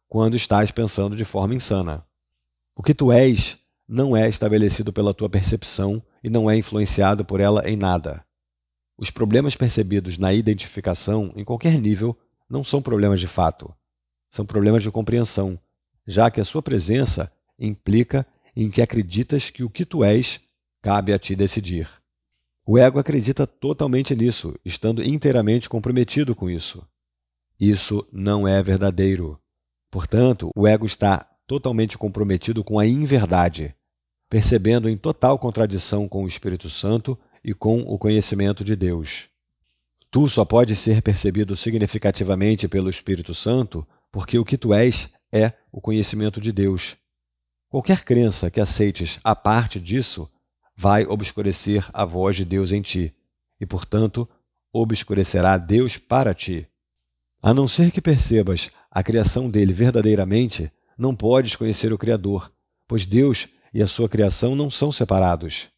quando estás pensando de forma insana. O que tu és não é estabelecido pela tua percepção e não é influenciado por ela em nada. Os problemas percebidos na identificação, em qualquer nível, não são problemas de fato. São problemas de compreensão, já que a sua presença implica em que acreditas que o que tu és cabe a ti decidir. O ego acredita totalmente nisso, estando inteiramente comprometido com isso. Isso não é verdadeiro. Portanto, o ego está totalmente comprometido com a inverdade, percebendo em total contradição com o Espírito Santo e com o conhecimento de Deus. Tu só podes ser percebido significativamente pelo Espírito Santo porque o que tu és é o conhecimento de Deus. Qualquer crença que aceites a parte disso vai obscurecer a voz de Deus em ti e, portanto, obscurecerá Deus para ti. A não ser que percebas a criação dele verdadeiramente, não podes conhecer o Criador, pois Deus e a sua criação não são separados.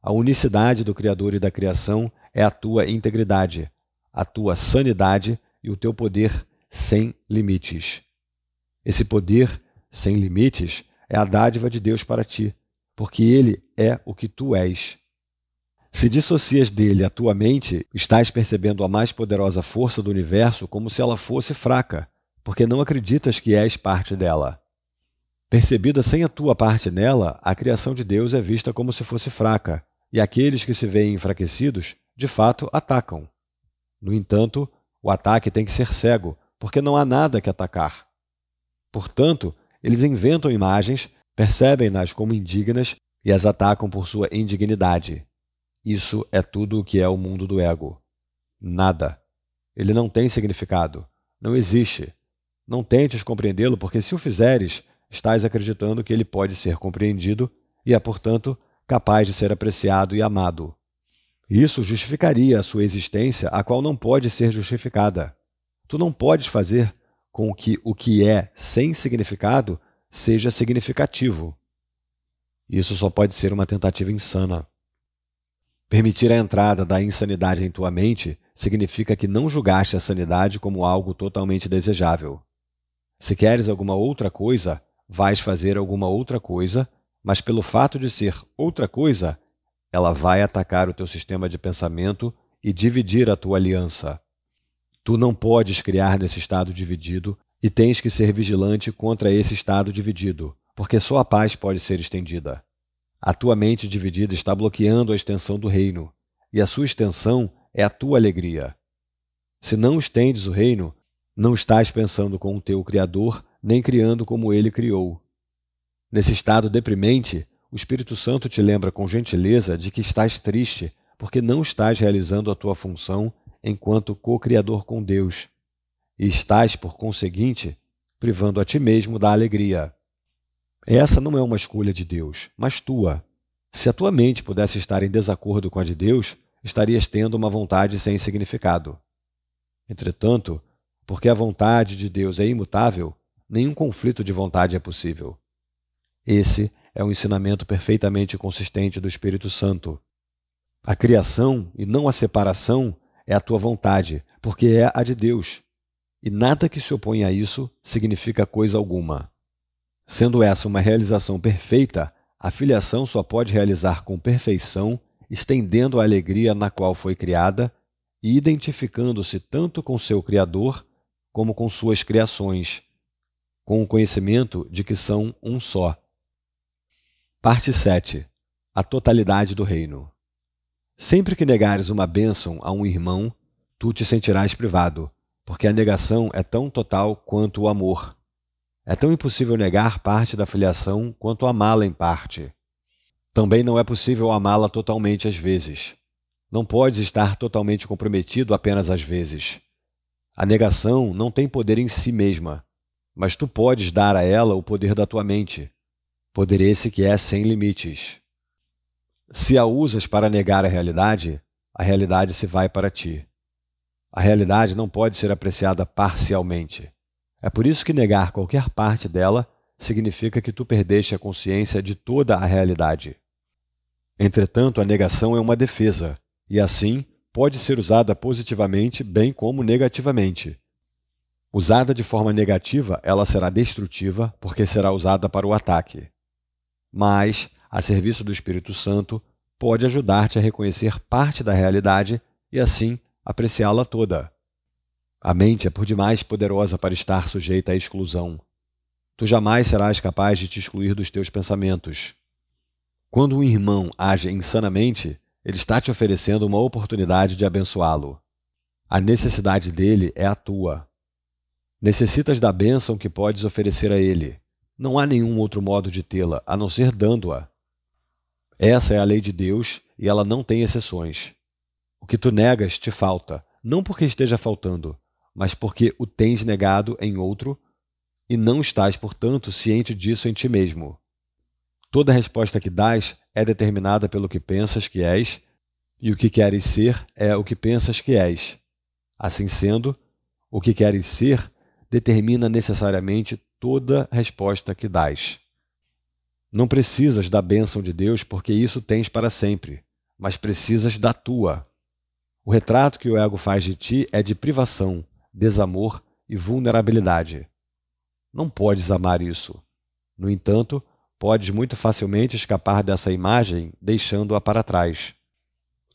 A unicidade do Criador e da criação é a tua integridade, a tua sanidade e o teu poder sem limites. Esse poder sem limites é a dádiva de Deus para ti, porque Ele é o que tu és. Se dissocias dele a tua mente, estás percebendo a mais poderosa força do universo como se ela fosse fraca, porque não acreditas que és parte dela. Percebida sem a tua parte nela, a criação de Deus é vista como se fosse fraca, e aqueles que se veem enfraquecidos, de fato, atacam. No entanto, o ataque tem que ser cego, porque não há nada que atacar. Portanto, eles inventam imagens, percebem-nas como indignas e as atacam por sua indignidade. Isso é tudo o que é o mundo do ego. Nada. Ele não tem significado. Não existe. Não tentes compreendê-lo, porque se o fizeres, estás acreditando que ele pode ser compreendido e é, portanto, capaz de ser apreciado e amado. Isso justificaria a sua existência, a qual não pode ser justificada. Tu não podes fazer com que o que é sem significado seja significativo. Isso só pode ser uma tentativa insana. Permitir a entrada da insanidade em tua mente significa que não julgaste a sanidade como algo totalmente desejável. Se queres alguma outra coisa, vais fazer alguma outra coisa, mas pelo fato de ser outra coisa, ela vai atacar o teu sistema de pensamento e dividir a tua aliança. Tu não podes criar nesse estado dividido e tens que ser vigilante contra esse estado dividido, porque só a paz pode ser estendida. A tua mente dividida está bloqueando a extensão do reino, e a sua extensão é a tua alegria. Se não estendes o reino, não estás pensando com o teu Criador, nem criando como ele criou. Nesse estado deprimente, o Espírito Santo te lembra com gentileza de que estás triste, porque não estás realizando a tua função enquanto co-criador com Deus, e estás, por conseguinte, privando a ti mesmo da alegria. Essa não é uma escolha de Deus, mas tua. Se a tua mente pudesse estar em desacordo com a de Deus, estarias tendo uma vontade sem significado. Entretanto, porque a vontade de Deus é imutável, nenhum conflito de vontade é possível. Esse é um ensinamento perfeitamente consistente do Espírito Santo. A criação e não a separação é a tua vontade, porque é a de Deus. E nada que se opõe a isso significa coisa alguma. Sendo essa uma realização perfeita, a filiação só pode realizar com perfeição, estendendo a alegria na qual foi criada e identificando-se tanto com seu Criador como com suas criações, com o conhecimento de que são um só. Parte 7. A totalidade do reino. Sempre que negares uma bênção a um irmão, tu te sentirás privado, porque a negação é tão total quanto o amor. É tão impossível negar parte da filiação quanto amá-la em parte. Também não é possível amá-la totalmente às vezes. Não podes estar totalmente comprometido apenas às vezes. A negação não tem poder em si mesma, mas tu podes dar a ela o poder da tua mente, poder esse que é sem limites. Se a usas para negar a realidade se vai para ti. A realidade não pode ser apreciada parcialmente. É por isso que negar qualquer parte dela significa que tu perdeste a consciência de toda a realidade. Entretanto, a negação é uma defesa, e assim pode ser usada positivamente bem como negativamente. Usada de forma negativa, ela será destrutiva porque será usada para o ataque. Mas, a serviço do Espírito Santo, pode ajudar-te a reconhecer parte da realidade e, assim, apreciá-la toda. A mente é por demais poderosa para estar sujeita à exclusão. Tu jamais serás capaz de te excluir dos teus pensamentos. Quando um irmão age insanamente, ele está te oferecendo uma oportunidade de abençoá-lo. A necessidade dele é a tua. Necessitas da bênção que podes oferecer a ele. Não há nenhum outro modo de tê-la, a não ser dando-a. Essa é a lei de Deus e ela não tem exceções. O que tu negas te falta, não porque esteja faltando, mas porque o tens negado em outro e não estás, portanto, ciente disso em ti mesmo. Toda resposta que dás é determinada pelo que pensas que és, e o que queres ser é o que pensas que és. Assim sendo, o que queres ser determina necessariamente toda resposta que dás. Não precisas da bênção de Deus porque isso tens para sempre, mas precisas da tua. O retrato que o ego faz de ti é de privação, desamor e vulnerabilidade. Não podes amar isso. No entanto, podes muito facilmente escapar dessa imagem deixando-a para trás.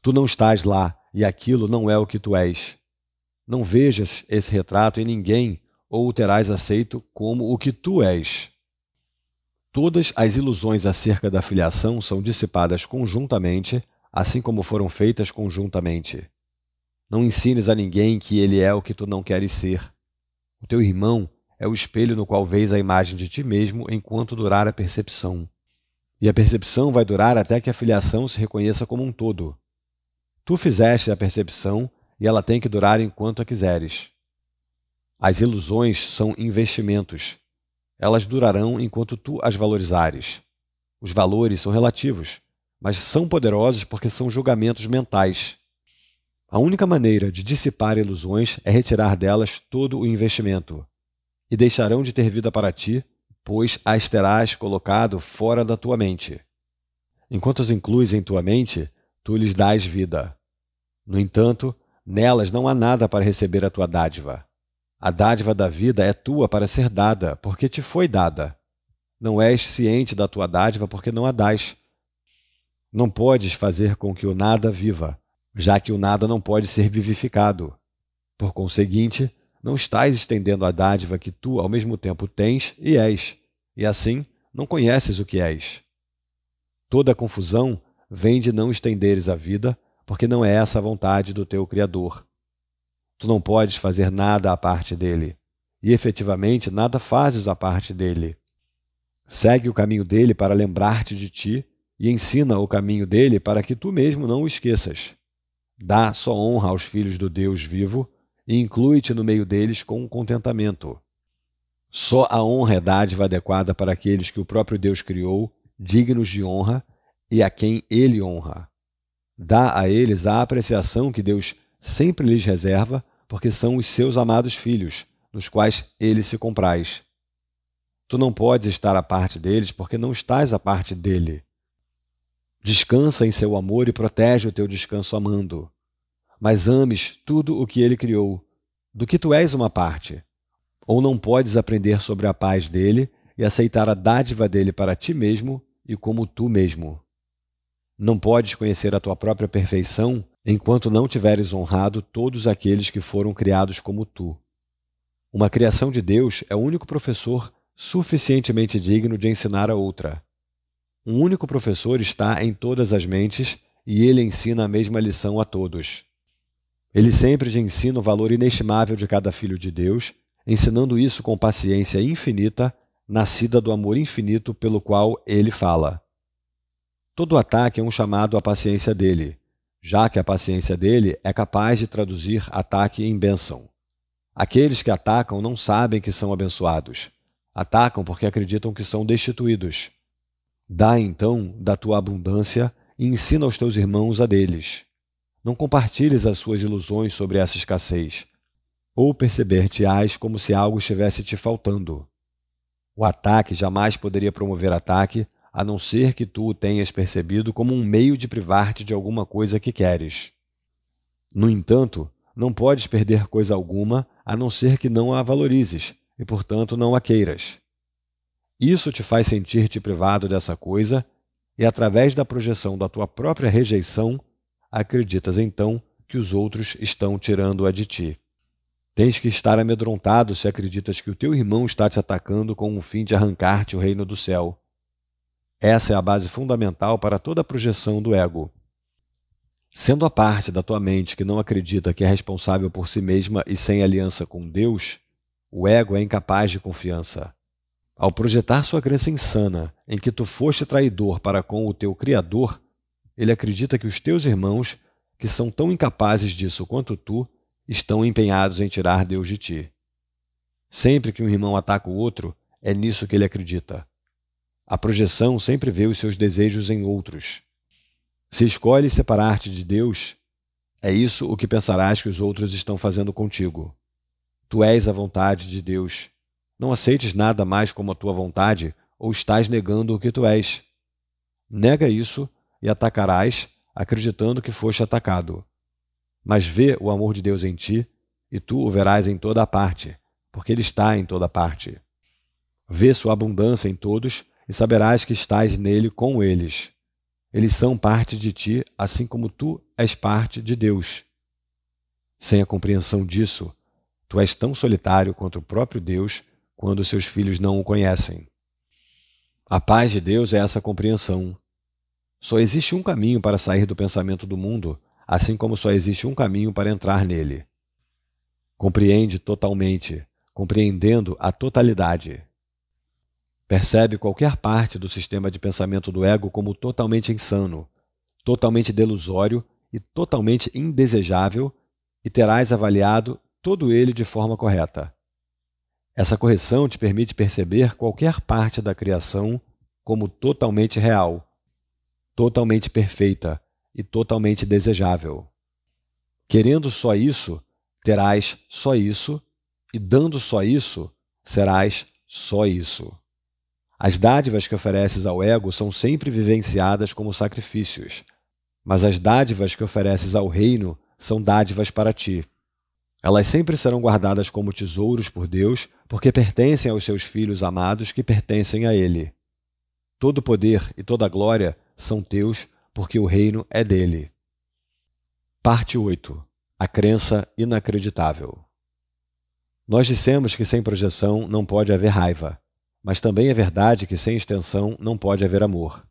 Tu não estás lá e aquilo não é o que tu és. Não vejas esse retrato em ninguém ou o terás aceito como o que tu és. Todas as ilusões acerca da filiação são dissipadas conjuntamente, assim como foram feitas conjuntamente. Não ensines a ninguém que ele é o que tu não queres ser. O teu irmão é o espelho no qual vês a imagem de ti mesmo enquanto durar a percepção. E a percepção vai durar até que a filiação se reconheça como um todo. Tu fizeste a percepção e ela tem que durar enquanto a quiseres. As ilusões são investimentos. Elas durarão enquanto tu as valorizares. Os valores são relativos, mas são poderosos porque são julgamentos mentais. A única maneira de dissipar ilusões é retirar delas todo o investimento. E deixarão de ter vida para ti, pois as terás colocado fora da tua mente. Enquanto as incluis em tua mente, tu lhes dás vida. No entanto, nelas não há nada para receber a tua dádiva. A dádiva da vida é tua para ser dada, porque te foi dada. Não és ciente da tua dádiva porque não a dás. Não podes fazer com que o nada viva, já que o nada não pode ser vivificado. Por conseguinte, não estás estendendo a dádiva que tu ao mesmo tempo tens e és, e assim não conheces o que és. Toda a confusão vem de não estenderes a vida, porque não é essa a vontade do teu Criador. Tu não podes fazer nada à parte dele, e efetivamente nada fazes à parte dele. Segue o caminho dele para lembrar-te de ti, e ensina o caminho dele para que tu mesmo não o esqueças. Dá só honra aos filhos do Deus vivo, e inclui-te no meio deles com contentamento. Só a honra é dádiva adequada para aqueles que o próprio Deus criou, dignos de honra, e a quem ele honra. Dá a eles a apreciação que Deus sempre lhes reserva, porque são os seus amados filhos, nos quais ele se compraz. Tu não podes estar à parte deles, porque não estás à parte dele. Descansa em seu amor e protege o teu descanso amando. Mas ames tudo o que ele criou, do que tu és uma parte. Ou não podes aprender sobre a paz dele e aceitar a dádiva dele para ti mesmo e como tu mesmo. Não podes conhecer a tua própria perfeição enquanto não tiveres honrado todos aqueles que foram criados como tu. Uma criação de Deus é o único professor suficientemente digno de ensinar a outra. Um único professor está em todas as mentes e ele ensina a mesma lição a todos. Ele sempre te ensina o valor inestimável de cada filho de Deus, ensinando isso com paciência infinita, nascida do amor infinito pelo qual ele fala. Todo ataque é um chamado à paciência dele, já que a paciência dele é capaz de traduzir ataque em bênção. Aqueles que atacam não sabem que são abençoados. Atacam porque acreditam que são destituídos. Dá, então, da tua abundância e ensina aos teus irmãos a deles. Não compartilhes as suas ilusões sobre essa escassez, ou perceber-te-ás como se algo estivesse te faltando. O ataque jamais poderia promover ataque, a não ser que tu o tenhas percebido como um meio de privar-te de alguma coisa que queres. No entanto, não podes perder coisa alguma a não ser que não a valorizes e, portanto, não a queiras. Isso te faz sentir-te privado dessa coisa e, através da projeção da tua própria rejeição, acreditas então que os outros estão tirando-a de ti. Tens que estar amedrontado se acreditas que o teu irmão está te atacando com o fim de arrancar-te o reino do céu. Essa é a base fundamental para toda a projeção do ego. Sendo a parte da tua mente que não acredita que é responsável por si mesma e sem aliança com Deus, o ego é incapaz de confiança. Ao projetar sua crença insana em que tu foste traidor para com o teu Criador, ele acredita que os teus irmãos, que são tão incapazes disso quanto tu, estão empenhados em tirar Deus de ti. Sempre que um irmão ataca o outro, é nisso que ele acredita. A projeção sempre vê os seus desejos em outros. Se escolhes separar-te de Deus, é isso o que pensarás que os outros estão fazendo contigo. Tu és a vontade de Deus. Não aceites nada mais como a tua vontade, ou estás negando o que tu és. Nega isso e atacarás, acreditando que foste atacado. Mas vê o amor de Deus em ti, e tu o verás em toda a parte, porque Ele está em toda parte. Vê sua abundância em todos, e saberás que estás nele com eles. Eles são parte de ti, assim como tu és parte de Deus. Sem a compreensão disso, tu és tão solitário quanto o próprio Deus, quando seus filhos não o conhecem. A paz de Deus é essa compreensão. Só existe um caminho para sair do pensamento do mundo, assim como só existe um caminho para entrar nele. Compreende totalmente, compreendendo a totalidade. Percebe qualquer parte do sistema de pensamento do ego como totalmente insano, totalmente delusório e totalmente indesejável, e terás avaliado todo ele de forma correta. Essa correção te permite perceber qualquer parte da criação como totalmente real, totalmente perfeita e totalmente desejável. Querendo só isso, terás só isso, e dando só isso, serás só isso. As dádivas que ofereces ao ego são sempre vivenciadas como sacrifícios, mas as dádivas que ofereces ao reino são dádivas para ti. Elas sempre serão guardadas como tesouros por Deus, porque pertencem aos seus filhos amados que pertencem a Ele. Todo poder e toda glória são teus, porque o reino é dele. Parte 8. A crença inacreditável. Nós dissemos que sem projeção não pode haver raiva, mas também é verdade que sem extensão não pode haver amor.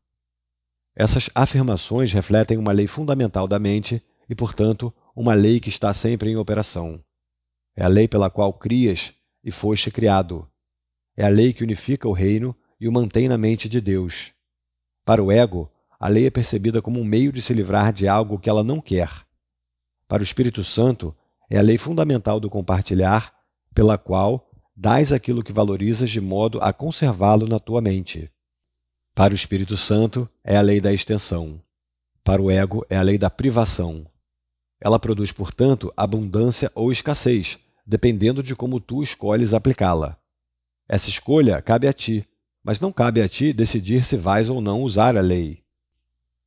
Essas afirmações refletem uma lei fundamental da mente e, portanto, uma lei que está sempre em operação. É a lei pela qual crias e foste criado. É a lei que unifica o reino e o mantém na mente de Deus. Para o ego, a lei é percebida como um meio de se livrar de algo que ela não quer. Para o Espírito Santo, é a lei fundamental do compartilhar, pela qual dás aquilo que valorizas de modo a conservá-lo na tua mente. Para o Espírito Santo, é a lei da extensão. Para o ego, é a lei da privação. Ela produz, portanto, abundância ou escassez, dependendo de como tu escolhes aplicá-la. Essa escolha cabe a ti, mas não cabe a ti decidir se vais ou não usar a lei.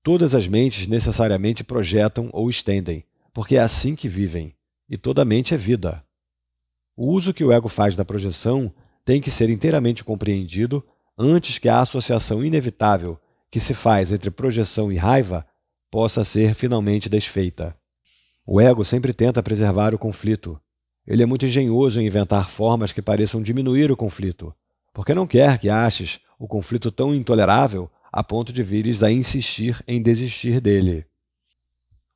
Todas as mentes necessariamente projetam ou estendem, porque é assim que vivem, e toda mente é vida. O uso que o ego faz da projeção tem que ser inteiramente compreendido antes que a associação inevitável que se faz entre projeção e raiva possa ser finalmente desfeita. O ego sempre tenta preservar o conflito. Ele é muito engenhoso em inventar formas que pareçam diminuir o conflito, porque não quer que aches o conflito tão intolerável a ponto de vires a insistir em desistir dele.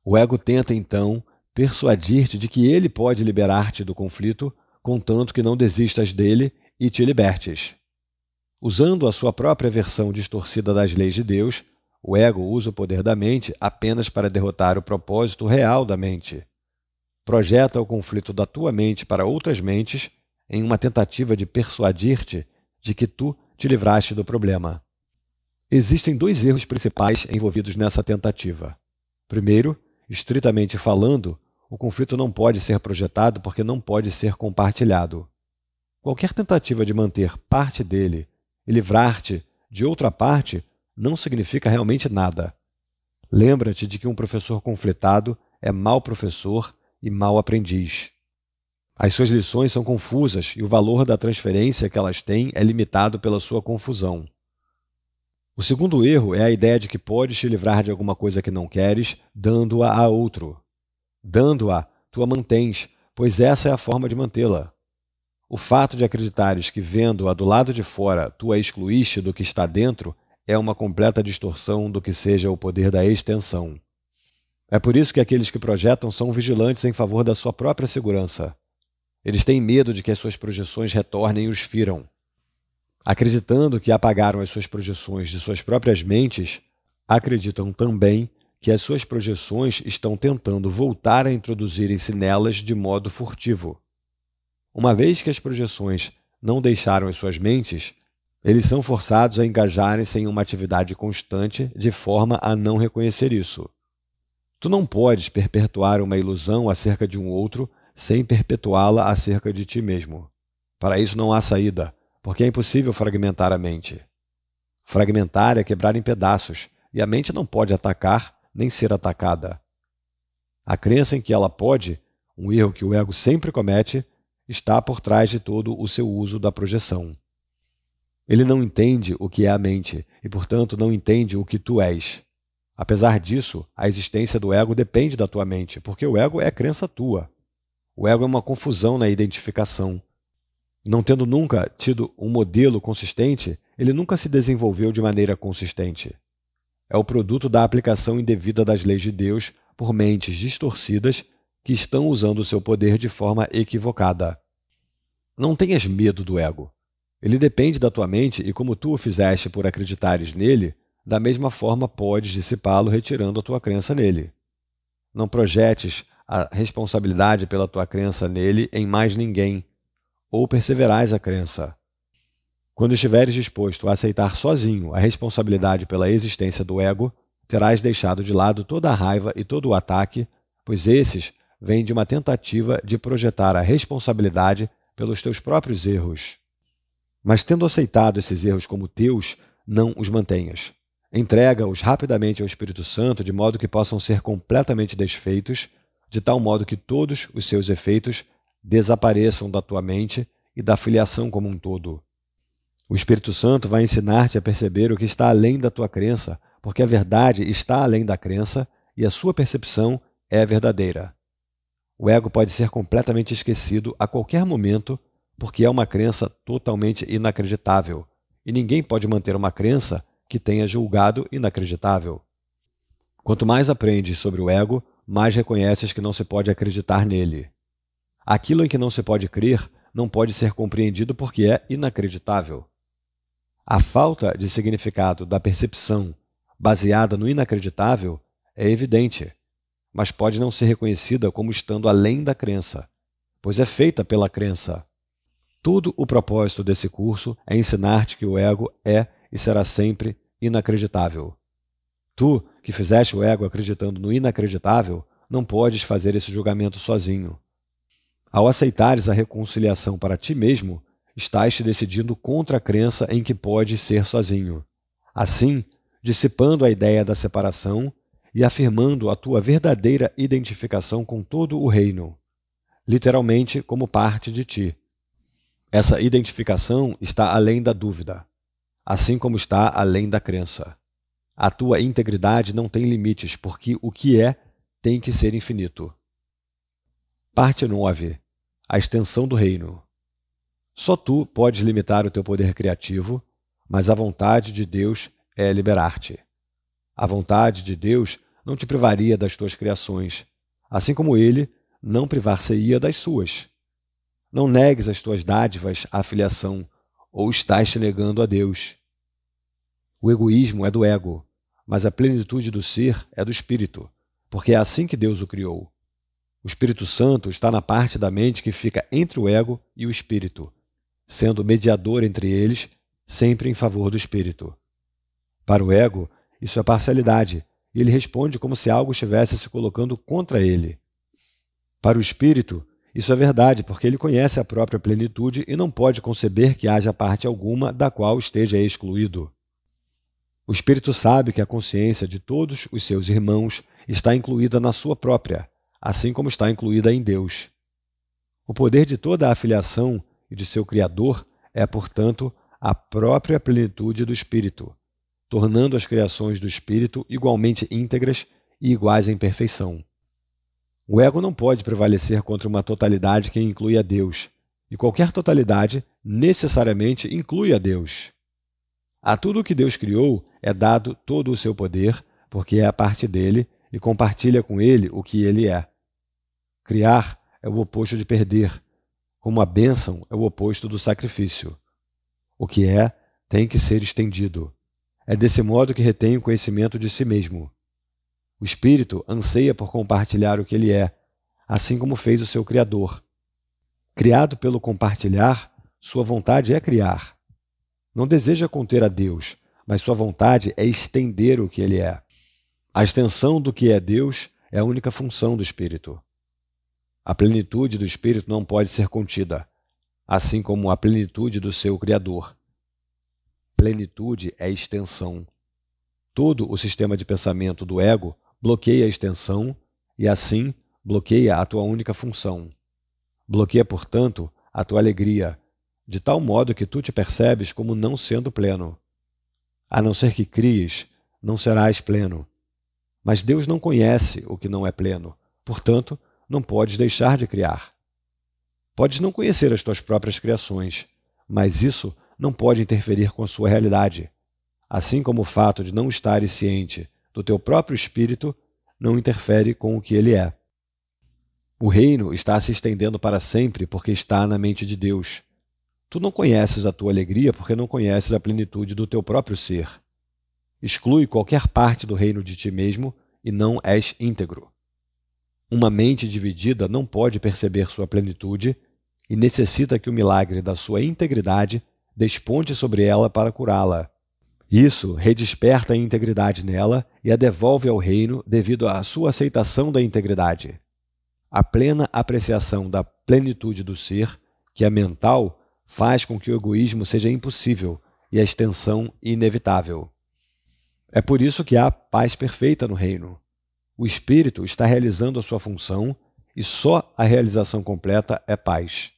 O ego tenta, então, persuadir-te de que ele pode liberar-te do conflito, contanto que não desistas dele e te libertes. Usando a sua própria versão distorcida das leis de Deus, o ego usa o poder da mente apenas para derrotar o propósito real da mente. Projeta o conflito da tua mente para outras mentes em uma tentativa de persuadir-te de que tu te livraste do problema. Existem dois erros principais envolvidos nessa tentativa. Primeiro, estritamente falando, o conflito não pode ser projetado porque não pode ser compartilhado. Qualquer tentativa de manter parte dele e livrar-te de outra parte não significa realmente nada. Lembra-te de que um professor conflitado é mau professor e mau aprendiz. As suas lições são confusas e o valor da transferência que elas têm é limitado pela sua confusão. O segundo erro é a ideia de que podes te livrar de alguma coisa que não queres, dando-a a outro. Dando-a, tu a mantens, pois essa é a forma de mantê-la. O fato de acreditares que, vendo-a do lado de fora, tu a excluíste do que está dentro, é uma completa distorção do que seja o poder da extensão. É por isso que aqueles que projetam são vigilantes em favor da sua própria segurança. Eles têm medo de que as suas projeções retornem e os firam. Acreditando que apagaram as suas projeções de suas próprias mentes, acreditam também que as suas projeções estão tentando voltar a introduzirem-se nelas de modo furtivo. Uma vez que as projeções não deixaram as suas mentes, eles são forçados a engajarem-se em uma atividade constante de forma a não reconhecer isso. Tu não podes perpetuar uma ilusão acerca de um outro sem perpetuá-la acerca de ti mesmo. Para isso não há saída, porque é impossível fragmentar a mente. Fragmentar é quebrar em pedaços, e a mente não pode atacar nem ser atacada. A crença em que ela pode, um erro que o ego sempre comete, está por trás de todo o seu uso da projeção. Ele não entende o que é a mente e, portanto, não entende o que tu és. Apesar disso, a existência do ego depende da tua mente, porque o ego é crença tua. O ego é uma confusão na identificação. Não tendo nunca tido um modelo consistente, ele nunca se desenvolveu de maneira consistente. É o produto da aplicação indevida das leis de Deus por mentes distorcidas que estão usando o seu poder de forma equivocada. Não tenhas medo do ego. Ele depende da tua mente e, como tu o fizeste por acreditares nele, da mesma forma podes dissipá-lo retirando a tua crença nele. Não projetes a responsabilidade pela tua crença nele em mais ninguém, ou perseverais a crença. Quando estiveres disposto a aceitar sozinho a responsabilidade pela existência do ego, terás deixado de lado toda a raiva e todo o ataque, pois esses vêm de uma tentativa de projetar a responsabilidade pelos teus próprios erros. Mas tendo aceitado esses erros como teus, não os mantenhas. Entrega-os rapidamente ao Espírito Santo de modo que possam ser completamente desfeitos, de tal modo que todos os seus efeitos desapareçam da tua mente e da filiação como um todo. O Espírito Santo vai ensinar-te a perceber o que está além da tua crença, porque a verdade está além da crença e a sua percepção é verdadeira. O ego pode ser completamente esquecido a qualquer momento, porque é uma crença totalmente inacreditável, e ninguém pode manter uma crença que tenha julgado inacreditável. Quanto mais aprendes sobre o ego, mais reconheces que não se pode acreditar nele. Aquilo em que não se pode crer não pode ser compreendido porque é inacreditável. A falta de significado da percepção baseada no inacreditável é evidente, mas pode não ser reconhecida como estando além da crença, pois é feita pela crença. Todo o propósito desse curso é ensinar-te que o ego é e será sempre inacreditável. Tu, que fizeste o ego acreditando no inacreditável, não podes fazer esse julgamento sozinho. Ao aceitares a reconciliação para ti mesmo, estás te decidindo contra a crença em que podes ser sozinho. Assim, dissipando a ideia da separação e afirmando a tua verdadeira identificação com todo o reino, literalmente como parte de ti. Essa identificação está além da dúvida, assim como está além da crença. A tua integridade não tem limites, porque o que é tem que ser infinito. Parte 9. A extensão do reino. Só tu podes limitar o teu poder criativo, mas a vontade de Deus é liberar-te. A vontade de Deus não te privaria das tuas criações, assim como Ele não privar-se-ia das suas. Não negues as tuas dádivas à filiação, ou estás te negando a Deus. O egoísmo é do ego, mas a plenitude do ser é do Espírito, porque é assim que Deus o criou. O Espírito Santo está na parte da mente que fica entre o ego e o Espírito, sendo mediador entre eles, sempre em favor do Espírito. Para o ego, isso é parcialidade, e ele responde como se algo estivesse se colocando contra ele. Para o Espírito, isso é verdade, porque ele conhece a própria plenitude e não pode conceber que haja parte alguma da qual esteja excluído. O Espírito sabe que a consciência de todos os seus irmãos está incluída na sua própria, assim como está incluída em Deus. O poder de toda a filiação e de seu Criador é, portanto, a própria plenitude do Espírito, tornando as criações do Espírito igualmente íntegras e iguais em perfeição. O ego não pode prevalecer contra uma totalidade que inclui a Deus, e qualquer totalidade necessariamente inclui a Deus. A tudo o que Deus criou é dado todo o seu poder, porque é a parte dele e compartilha com ele o que ele é. Criar é o oposto de perder, como a bênção é o oposto do sacrifício. O que é tem que ser estendido. É desse modo que retém o conhecimento de si mesmo. O espírito anseia por compartilhar o que ele é, assim como fez o seu Criador. Criado pelo compartilhar, sua vontade é criar. Não deseja conter a Deus, mas sua vontade é estender o que ele é. A extensão do que é Deus é a única função do espírito. A plenitude do espírito não pode ser contida, assim como a plenitude do seu Criador. Plenitude é extensão. Todo o sistema de pensamento do ego bloqueia a extensão e, assim, bloqueia a tua única função. Bloqueia, portanto, a tua alegria, de tal modo que tu te percebes como não sendo pleno. A não ser que cries, não serás pleno. Mas Deus não conhece o que não é pleno, portanto, não podes deixar de criar. Podes não conhecer as tuas próprias criações, mas isso não pode interferir com a sua realidade, assim como o fato de não estares ciente do teu próprio espírito não interfere com o que ele é. O reino está se estendendo para sempre porque está na mente de Deus. Tu não conheces a tua alegria porque não conheces a plenitude do teu próprio ser. Exclui qualquer parte do reino de ti mesmo e não és íntegro. Uma mente dividida não pode perceber sua plenitude e necessita que o milagre da sua integridade desponte sobre ela para curá-la. Isso redesperta a integridade nela e a devolve ao reino devido à sua aceitação da integridade. A plena apreciação da plenitude do ser, que é mental, faz com que o egoísmo seja impossível e a extensão inevitável. É por isso que há paz perfeita no reino. O espírito está realizando a sua função e só a realização completa é paz.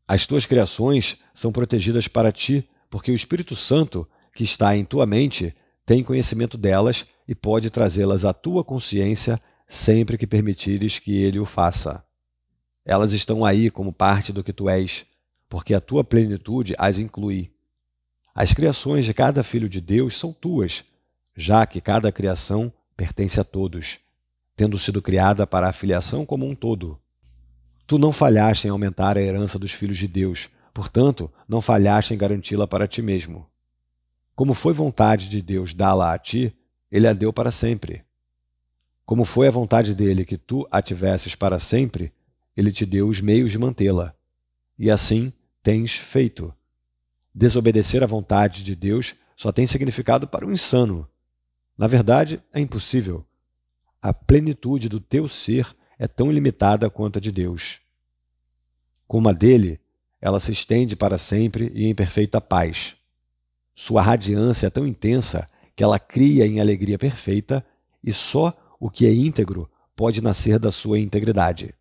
As tuas criações são protegidas para ti, porque o Espírito Santo, que está em tua mente, tem conhecimento delas e pode trazê-las à tua consciência sempre que permitires que ele o faça. Elas estão aí como parte do que tu és, porque a tua plenitude as inclui. As criações de cada filho de Deus são tuas, já que cada criação pertence a todos, tendo sido criada para a filiação como um todo. Tu não falhaste em aumentar a herança dos filhos de Deus, portanto, não falhaste em garanti-la para ti mesmo. Como foi vontade de Deus dá-la a ti, ele a deu para sempre. Como foi a vontade dele que tu a tivesses para sempre, ele te deu os meios de mantê-la. E assim tens feito. Desobedecer à vontade de Deus só tem significado para o insano. Na verdade, é impossível. A plenitude do teu ser é tão limitada quanto a de Deus. Como a dele, ela se estende para sempre e em perfeita paz. Sua radiância é tão intensa que ela cria em alegria perfeita e só o que é íntegro pode nascer da sua integridade.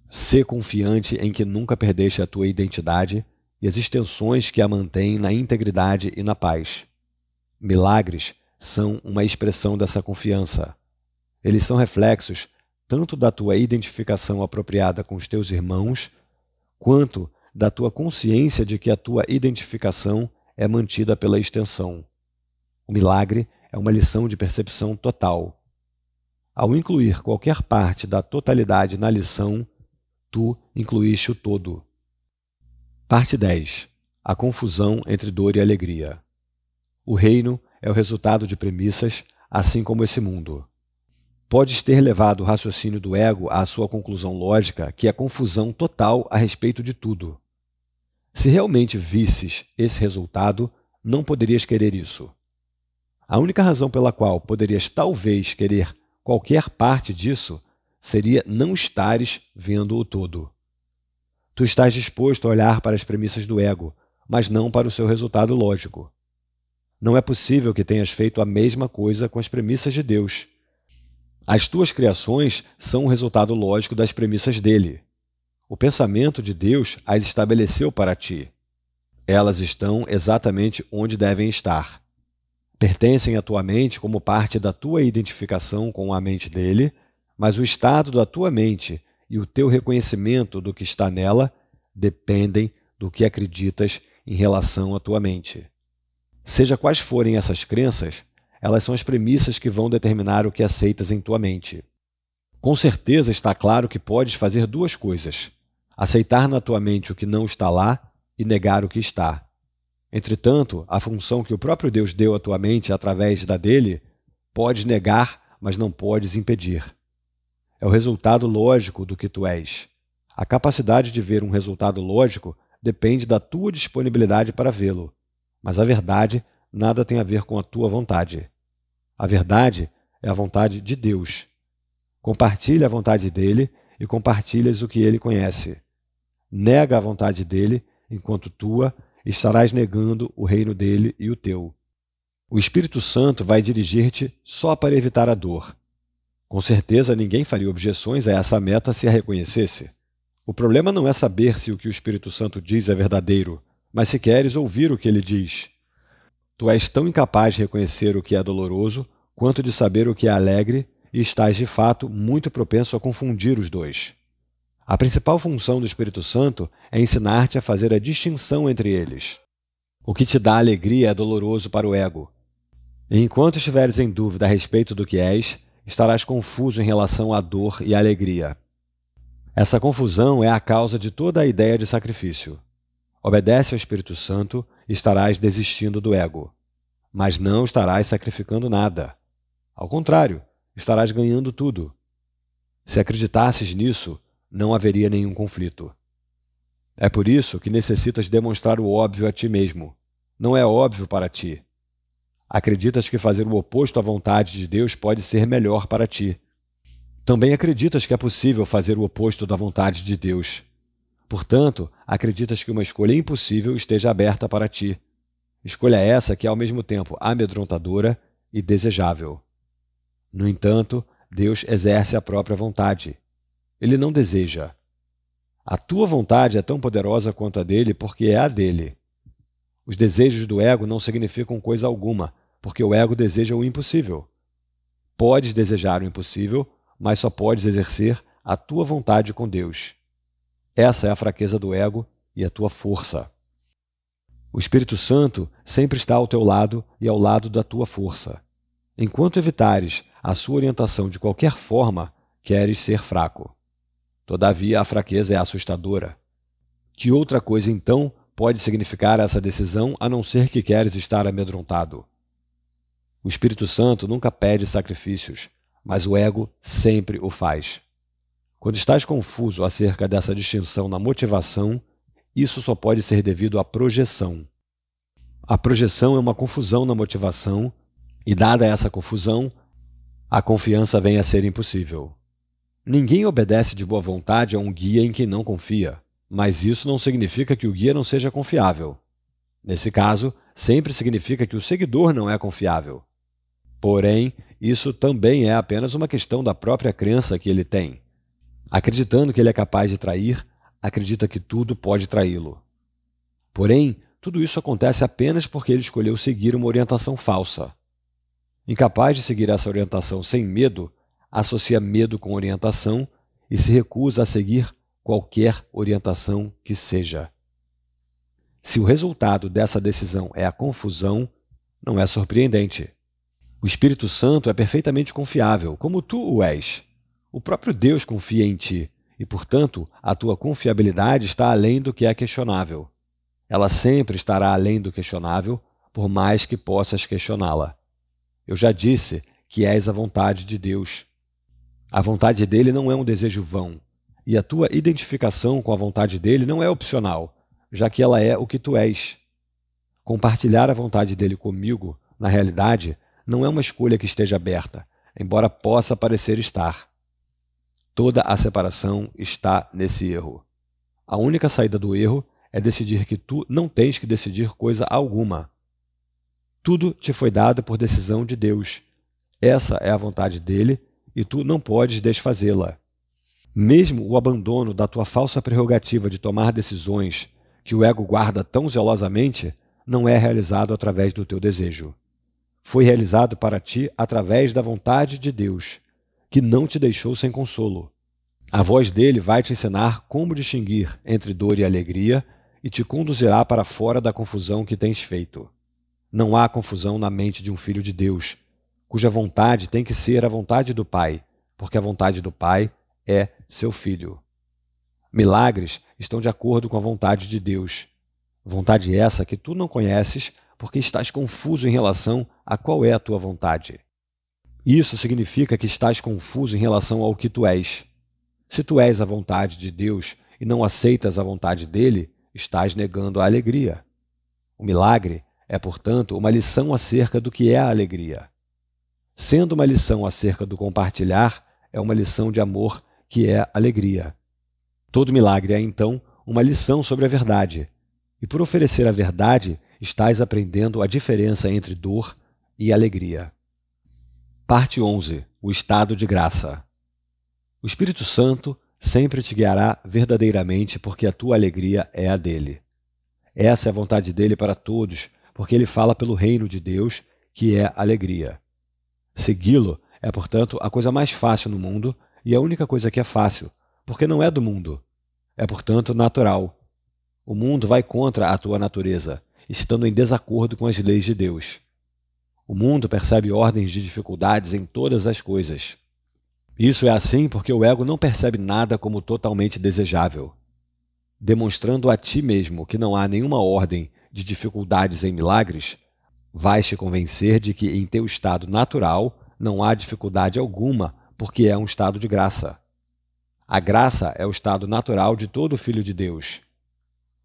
Sê confiante em que nunca perdeste a tua identidade e as extensões que a mantêm na integridade e na paz. Milagres são uma expressão dessa confiança. Eles são reflexos tanto da tua identificação apropriada com os teus irmãos, quanto da tua consciência de que a tua identificação é mantida pela extensão. O milagre é uma lição de percepção total. Ao incluir qualquer parte da totalidade na lição, tu incluíste o todo. Parte 10. A confusão entre dor e alegria. O reino é o resultado de premissas, assim como esse mundo. Podes ter levado o raciocínio do ego à sua conclusão lógica, que é confusão total a respeito de tudo. Se realmente visses esse resultado, não poderias querer isso. A única razão pela qual poderias talvez querer qualquer parte disso seria não estares vendo o todo. Tu estás disposto a olhar para as premissas do ego, mas não para o seu resultado lógico. Não é possível que tenhas feito a mesma coisa com as premissas de Deus. As tuas criações são o resultado lógico das premissas dele. O pensamento de Deus as estabeleceu para ti. Elas estão exatamente onde devem estar. Pertencem à tua mente como parte da tua identificação com a mente dele, mas o estado da tua mente e o teu reconhecimento do que está nela dependem do que acreditas em relação à tua mente. Seja quais forem essas crenças, elas são as premissas que vão determinar o que aceitas em tua mente. Com certeza está claro que podes fazer duas coisas: aceitar na tua mente o que não está lá e negar o que está. Entretanto, a função que o próprio Deus deu à tua mente através da dele, podes negar, mas não podes impedir. É o resultado lógico do que tu és. A capacidade de ver um resultado lógico depende da tua disponibilidade para vê-lo. Mas a verdade nada tem a ver com a tua vontade. A verdade é a vontade de Deus. Compartilha a vontade dele e compartilhas o que ele conhece. Nega a vontade dele enquanto tua, estarás negando o reino dele e o teu. O Espírito Santo vai dirigir-te só para evitar a dor. Com certeza ninguém faria objeções a essa meta se a reconhecesse. O problema não é saber se o que o Espírito Santo diz é verdadeiro, mas se queres ouvir o que ele diz. Tu és tão incapaz de reconhecer o que é doloroso, quanto de saber o que é alegre, e estás de fato muito propenso a confundir os dois. A principal função do Espírito Santo é ensinar-te a fazer a distinção entre eles. O que te dá alegria é doloroso para o ego. E enquanto estiveres em dúvida a respeito do que és, estarás confuso em relação à dor e à alegria. Essa confusão é a causa de toda a ideia de sacrifício. Obedece ao Espírito Santo e estarás desistindo do ego. Mas não estarás sacrificando nada. Ao contrário, estarás ganhando tudo. Se acreditasses nisso, não haveria nenhum conflito. É por isso que necessitas demonstrar o óbvio a ti mesmo. Não é óbvio para ti. Acreditas que fazer o oposto à vontade de Deus pode ser melhor para ti. Também acreditas que é possível fazer o oposto da vontade de Deus. Portanto, acreditas que uma escolha impossível esteja aberta para ti. Escolha essa que é ao mesmo tempo amedrontadora e desejável. No entanto, Deus exerce a própria vontade. Ele não deseja. A tua vontade é tão poderosa quanto a dele porque é a dele. Os desejos do ego não significam coisa alguma, porque o ego deseja o impossível. Podes desejar o impossível, mas só podes exercer a tua vontade com Deus. Essa é a fraqueza do ego e a tua força. O Espírito Santo sempre está ao teu lado e ao lado da tua força. Enquanto evitares a sua orientação de qualquer forma, queres ser fraco. Todavia, a fraqueza é assustadora. Que outra coisa, então, pode significar essa decisão a não ser que queres estar amedrontado? O Espírito Santo nunca pede sacrifícios, mas o ego sempre o faz. Quando estás confuso acerca dessa distinção na motivação, isso só pode ser devido à projeção. A projeção é uma confusão na motivação, e dada essa confusão, a confiança vem a ser impossível. Ninguém obedece de boa vontade a um guia em quem não confia, mas isso não significa que o guia não seja confiável. Nesse caso, sempre significa que o seguidor não é confiável. Porém, isso também é apenas uma questão da própria crença que ele tem. Acreditando que ele é capaz de trair, acredita que tudo pode traí-lo. Porém, tudo isso acontece apenas porque ele escolheu seguir uma orientação falsa. Incapaz de seguir essa orientação sem medo, associa medo com orientação e se recusa a seguir qualquer orientação que seja. Se o resultado dessa decisão é a confusão, não é surpreendente. O Espírito Santo é perfeitamente confiável, como tu o és. O próprio Deus confia em ti e, portanto, a tua confiabilidade está além do que é questionável. Ela sempre estará além do questionável, por mais que possas questioná-la. Eu já disse que és a vontade de Deus. A vontade dele não é um desejo vão, e a tua identificação com a vontade dele não é opcional, já que ela é o que tu és. Compartilhar a vontade dele comigo, na realidade, não é uma escolha que esteja aberta, embora possa parecer estar. Toda a separação está nesse erro. A única saída do erro é decidir que tu não tens que decidir coisa alguma. Tudo te foi dado por decisão de Deus. Essa é a vontade dele, e tu não podes desfazê-la. Mesmo o abandono da tua falsa prerrogativa de tomar decisões que o ego guarda tão zelosamente não é realizado através do teu desejo. Foi realizado para ti através da vontade de Deus, que não te deixou sem consolo. A voz dele vai te ensinar como distinguir entre dor e alegria e te conduzirá para fora da confusão que tens feito. Não há confusão na mente de um filho de Deus, cuja vontade tem que ser a vontade do Pai, porque a vontade do Pai é seu Filho. Milagres estão de acordo com a vontade de Deus. Vontade essa que tu não conheces porque estás confuso em relação a qual é a tua vontade. Isso significa que estás confuso em relação ao que tu és. Se tu és a vontade de Deus e não aceitas a vontade dele, estás negando a alegria. O milagre é, portanto, uma lição acerca do que é a alegria. Sendo uma lição acerca do compartilhar, é uma lição de amor que é alegria. Todo milagre é, então, uma lição sobre a verdade. E por oferecer a verdade, estás aprendendo a diferença entre dor e alegria. Parte 11. O estado de graça. O Espírito Santo sempre te guiará verdadeiramente porque a tua alegria é a dele. Essa é a vontade dele para todos, porque ele fala pelo reino de Deus, que é alegria. Segui-lo é, portanto, a coisa mais fácil no mundo e a única coisa que é fácil, porque não é do mundo. É, portanto, natural. O mundo vai contra a tua natureza, estando em desacordo com as leis de Deus. O mundo percebe ordens de dificuldades em todas as coisas. Isso é assim porque o ego não percebe nada como totalmente desejável. Demonstrando a ti mesmo que não há nenhuma ordem de dificuldades em milagres, vais te convencer de que em teu estado natural não há dificuldade alguma, porque é um estado de graça. A graça é o estado natural de todo filho de Deus.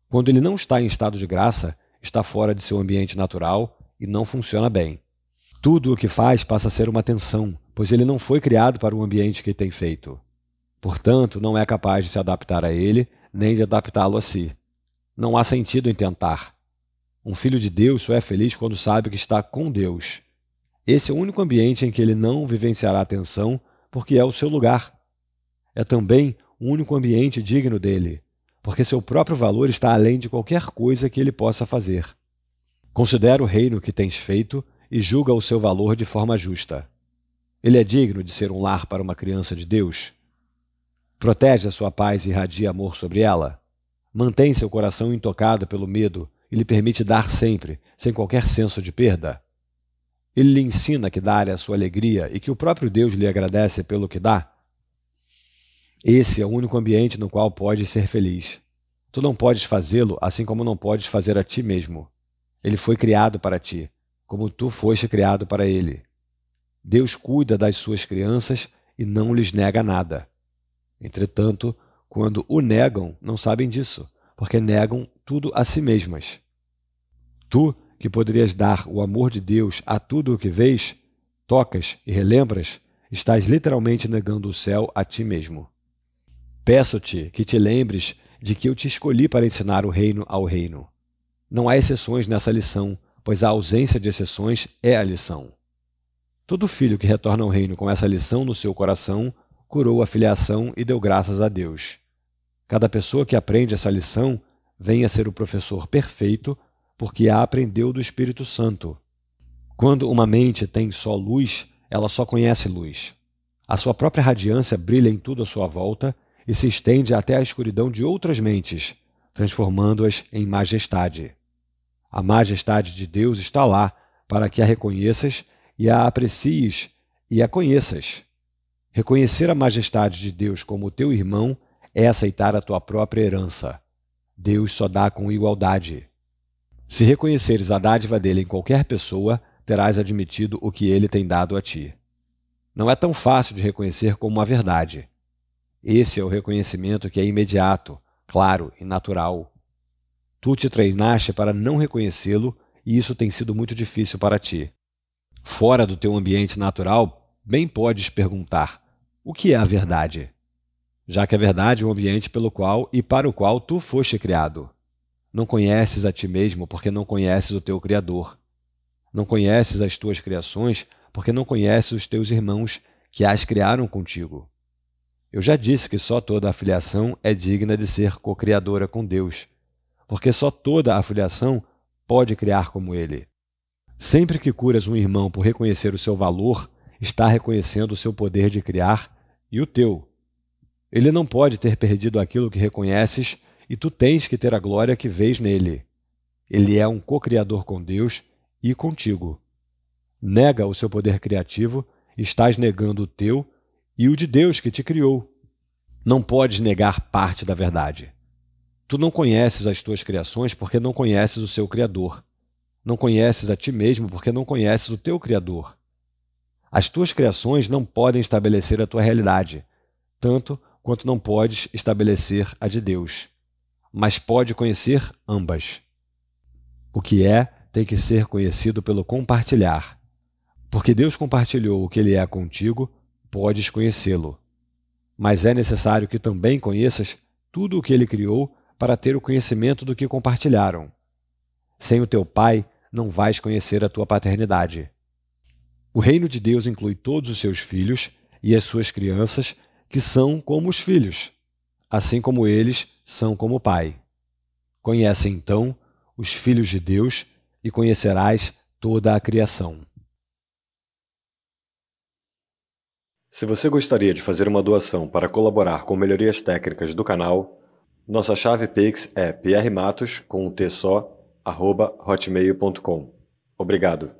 Quando ele não está em estado de graça, está fora de seu ambiente natural e não funciona bem. Tudo o que faz passa a ser uma tensão, pois ele não foi criado para o ambiente que tem feito. Portanto, não é capaz de se adaptar a ele, nem de adaptá-lo a si. Não há sentido em tentar. Um filho de Deus só é feliz quando sabe que está com Deus. Esse é o único ambiente em que ele não vivenciará a tensão, porque é o seu lugar. É também o único ambiente digno dele, porque seu próprio valor está além de qualquer coisa que ele possa fazer. Considera o reino que tens feito e julga o seu valor de forma justa. Ele é digno de ser um lar para uma criança de Deus? Protege a sua paz e irradia amor sobre ela? Mantém seu coração intocado pelo medo e lhe permite dar sempre, sem qualquer senso de perda? Ele lhe ensina que dar é a sua alegria e que o próprio Deus lhe agradece pelo que dá? Esse é o único ambiente no qual podes ser feliz. Tu não podes fazê-lo, assim como não podes fazer a ti mesmo. Ele foi criado para ti, como tu foste criado para ele. Deus cuida das suas crianças e não lhes nega nada. Entretanto, quando o negam, não sabem disso, porque negam tudo a si mesmas. Tu, que poderias dar o amor de Deus a tudo o que vês, tocas e relembras, estás literalmente negando o céu a ti mesmo. Peço-te que te lembres de que eu te escolhi para ensinar o reino ao reino. Não há exceções nessa lição, pois a ausência de exceções é a lição. Todo filho que retorna ao reino com essa lição no seu coração curou a filiação e deu graças a Deus. Cada pessoa que aprende essa lição vem a ser o professor perfeito, porque a aprendeu do Espírito Santo. Quando uma mente tem só luz, ela só conhece luz. A sua própria radiância brilha em tudo à sua volta e se estende até a escuridão de outras mentes, transformando-as em majestade. A majestade de Deus está lá para que a reconheças e a aprecies e a conheças. Reconhecer a majestade de Deus como teu irmão é aceitar a tua própria herança. Deus só dá com igualdade. Se reconheceres a dádiva dele em qualquer pessoa, terás admitido o que ele tem dado a ti. Não é tão fácil de reconhecer como a verdade. Esse é o reconhecimento que é imediato, claro e natural. Tu te treinaste para não reconhecê-lo e isso tem sido muito difícil para ti. Fora do teu ambiente natural, bem podes perguntar: o que é a verdade? Já que a verdade é um ambiente pelo qual e para o qual tu foste criado. Não conheces a ti mesmo porque não conheces o teu Criador. Não conheces as tuas criações porque não conheces os teus irmãos que as criaram contigo. Eu já disse que só toda a filiação é digna de ser co-criadora com Deus, porque só toda a filiação pode criar como Ele. Sempre que curas um irmão por reconhecer o seu valor, está reconhecendo o seu poder de criar e o teu. Ele não pode ter perdido aquilo que reconheces e tu tens que ter a glória que vês nele. Ele é um co-criador com Deus e contigo. Nega o seu poder criativo, estás negando o teu e o de Deus que te criou. Não podes negar parte da verdade. Tu não conheces as tuas criações porque não conheces o seu Criador. Não conheces a ti mesmo porque não conheces o teu Criador. As tuas criações não podem estabelecer a tua realidade, tanto quanto não podes estabelecer a de Deus. Mas pode conhecer ambas. O que é tem que ser conhecido pelo compartilhar. Porque Deus compartilhou o que Ele é contigo, podes conhecê-lo. Mas é necessário que também conheças tudo o que Ele criou para ter o conhecimento do que compartilharam. Sem o teu Pai, não vais conhecer a tua paternidade. O reino de Deus inclui todos os seus filhos e as suas crianças, que são como os filhos, assim como eles são como o Pai. Conhece então os filhos de Deus e conhecerás toda a criação. Se você gostaria de fazer uma doação para colaborar com melhorias técnicas do canal, nossa chave Pix é prmatos, com um T só, @hotmail.com. Obrigado.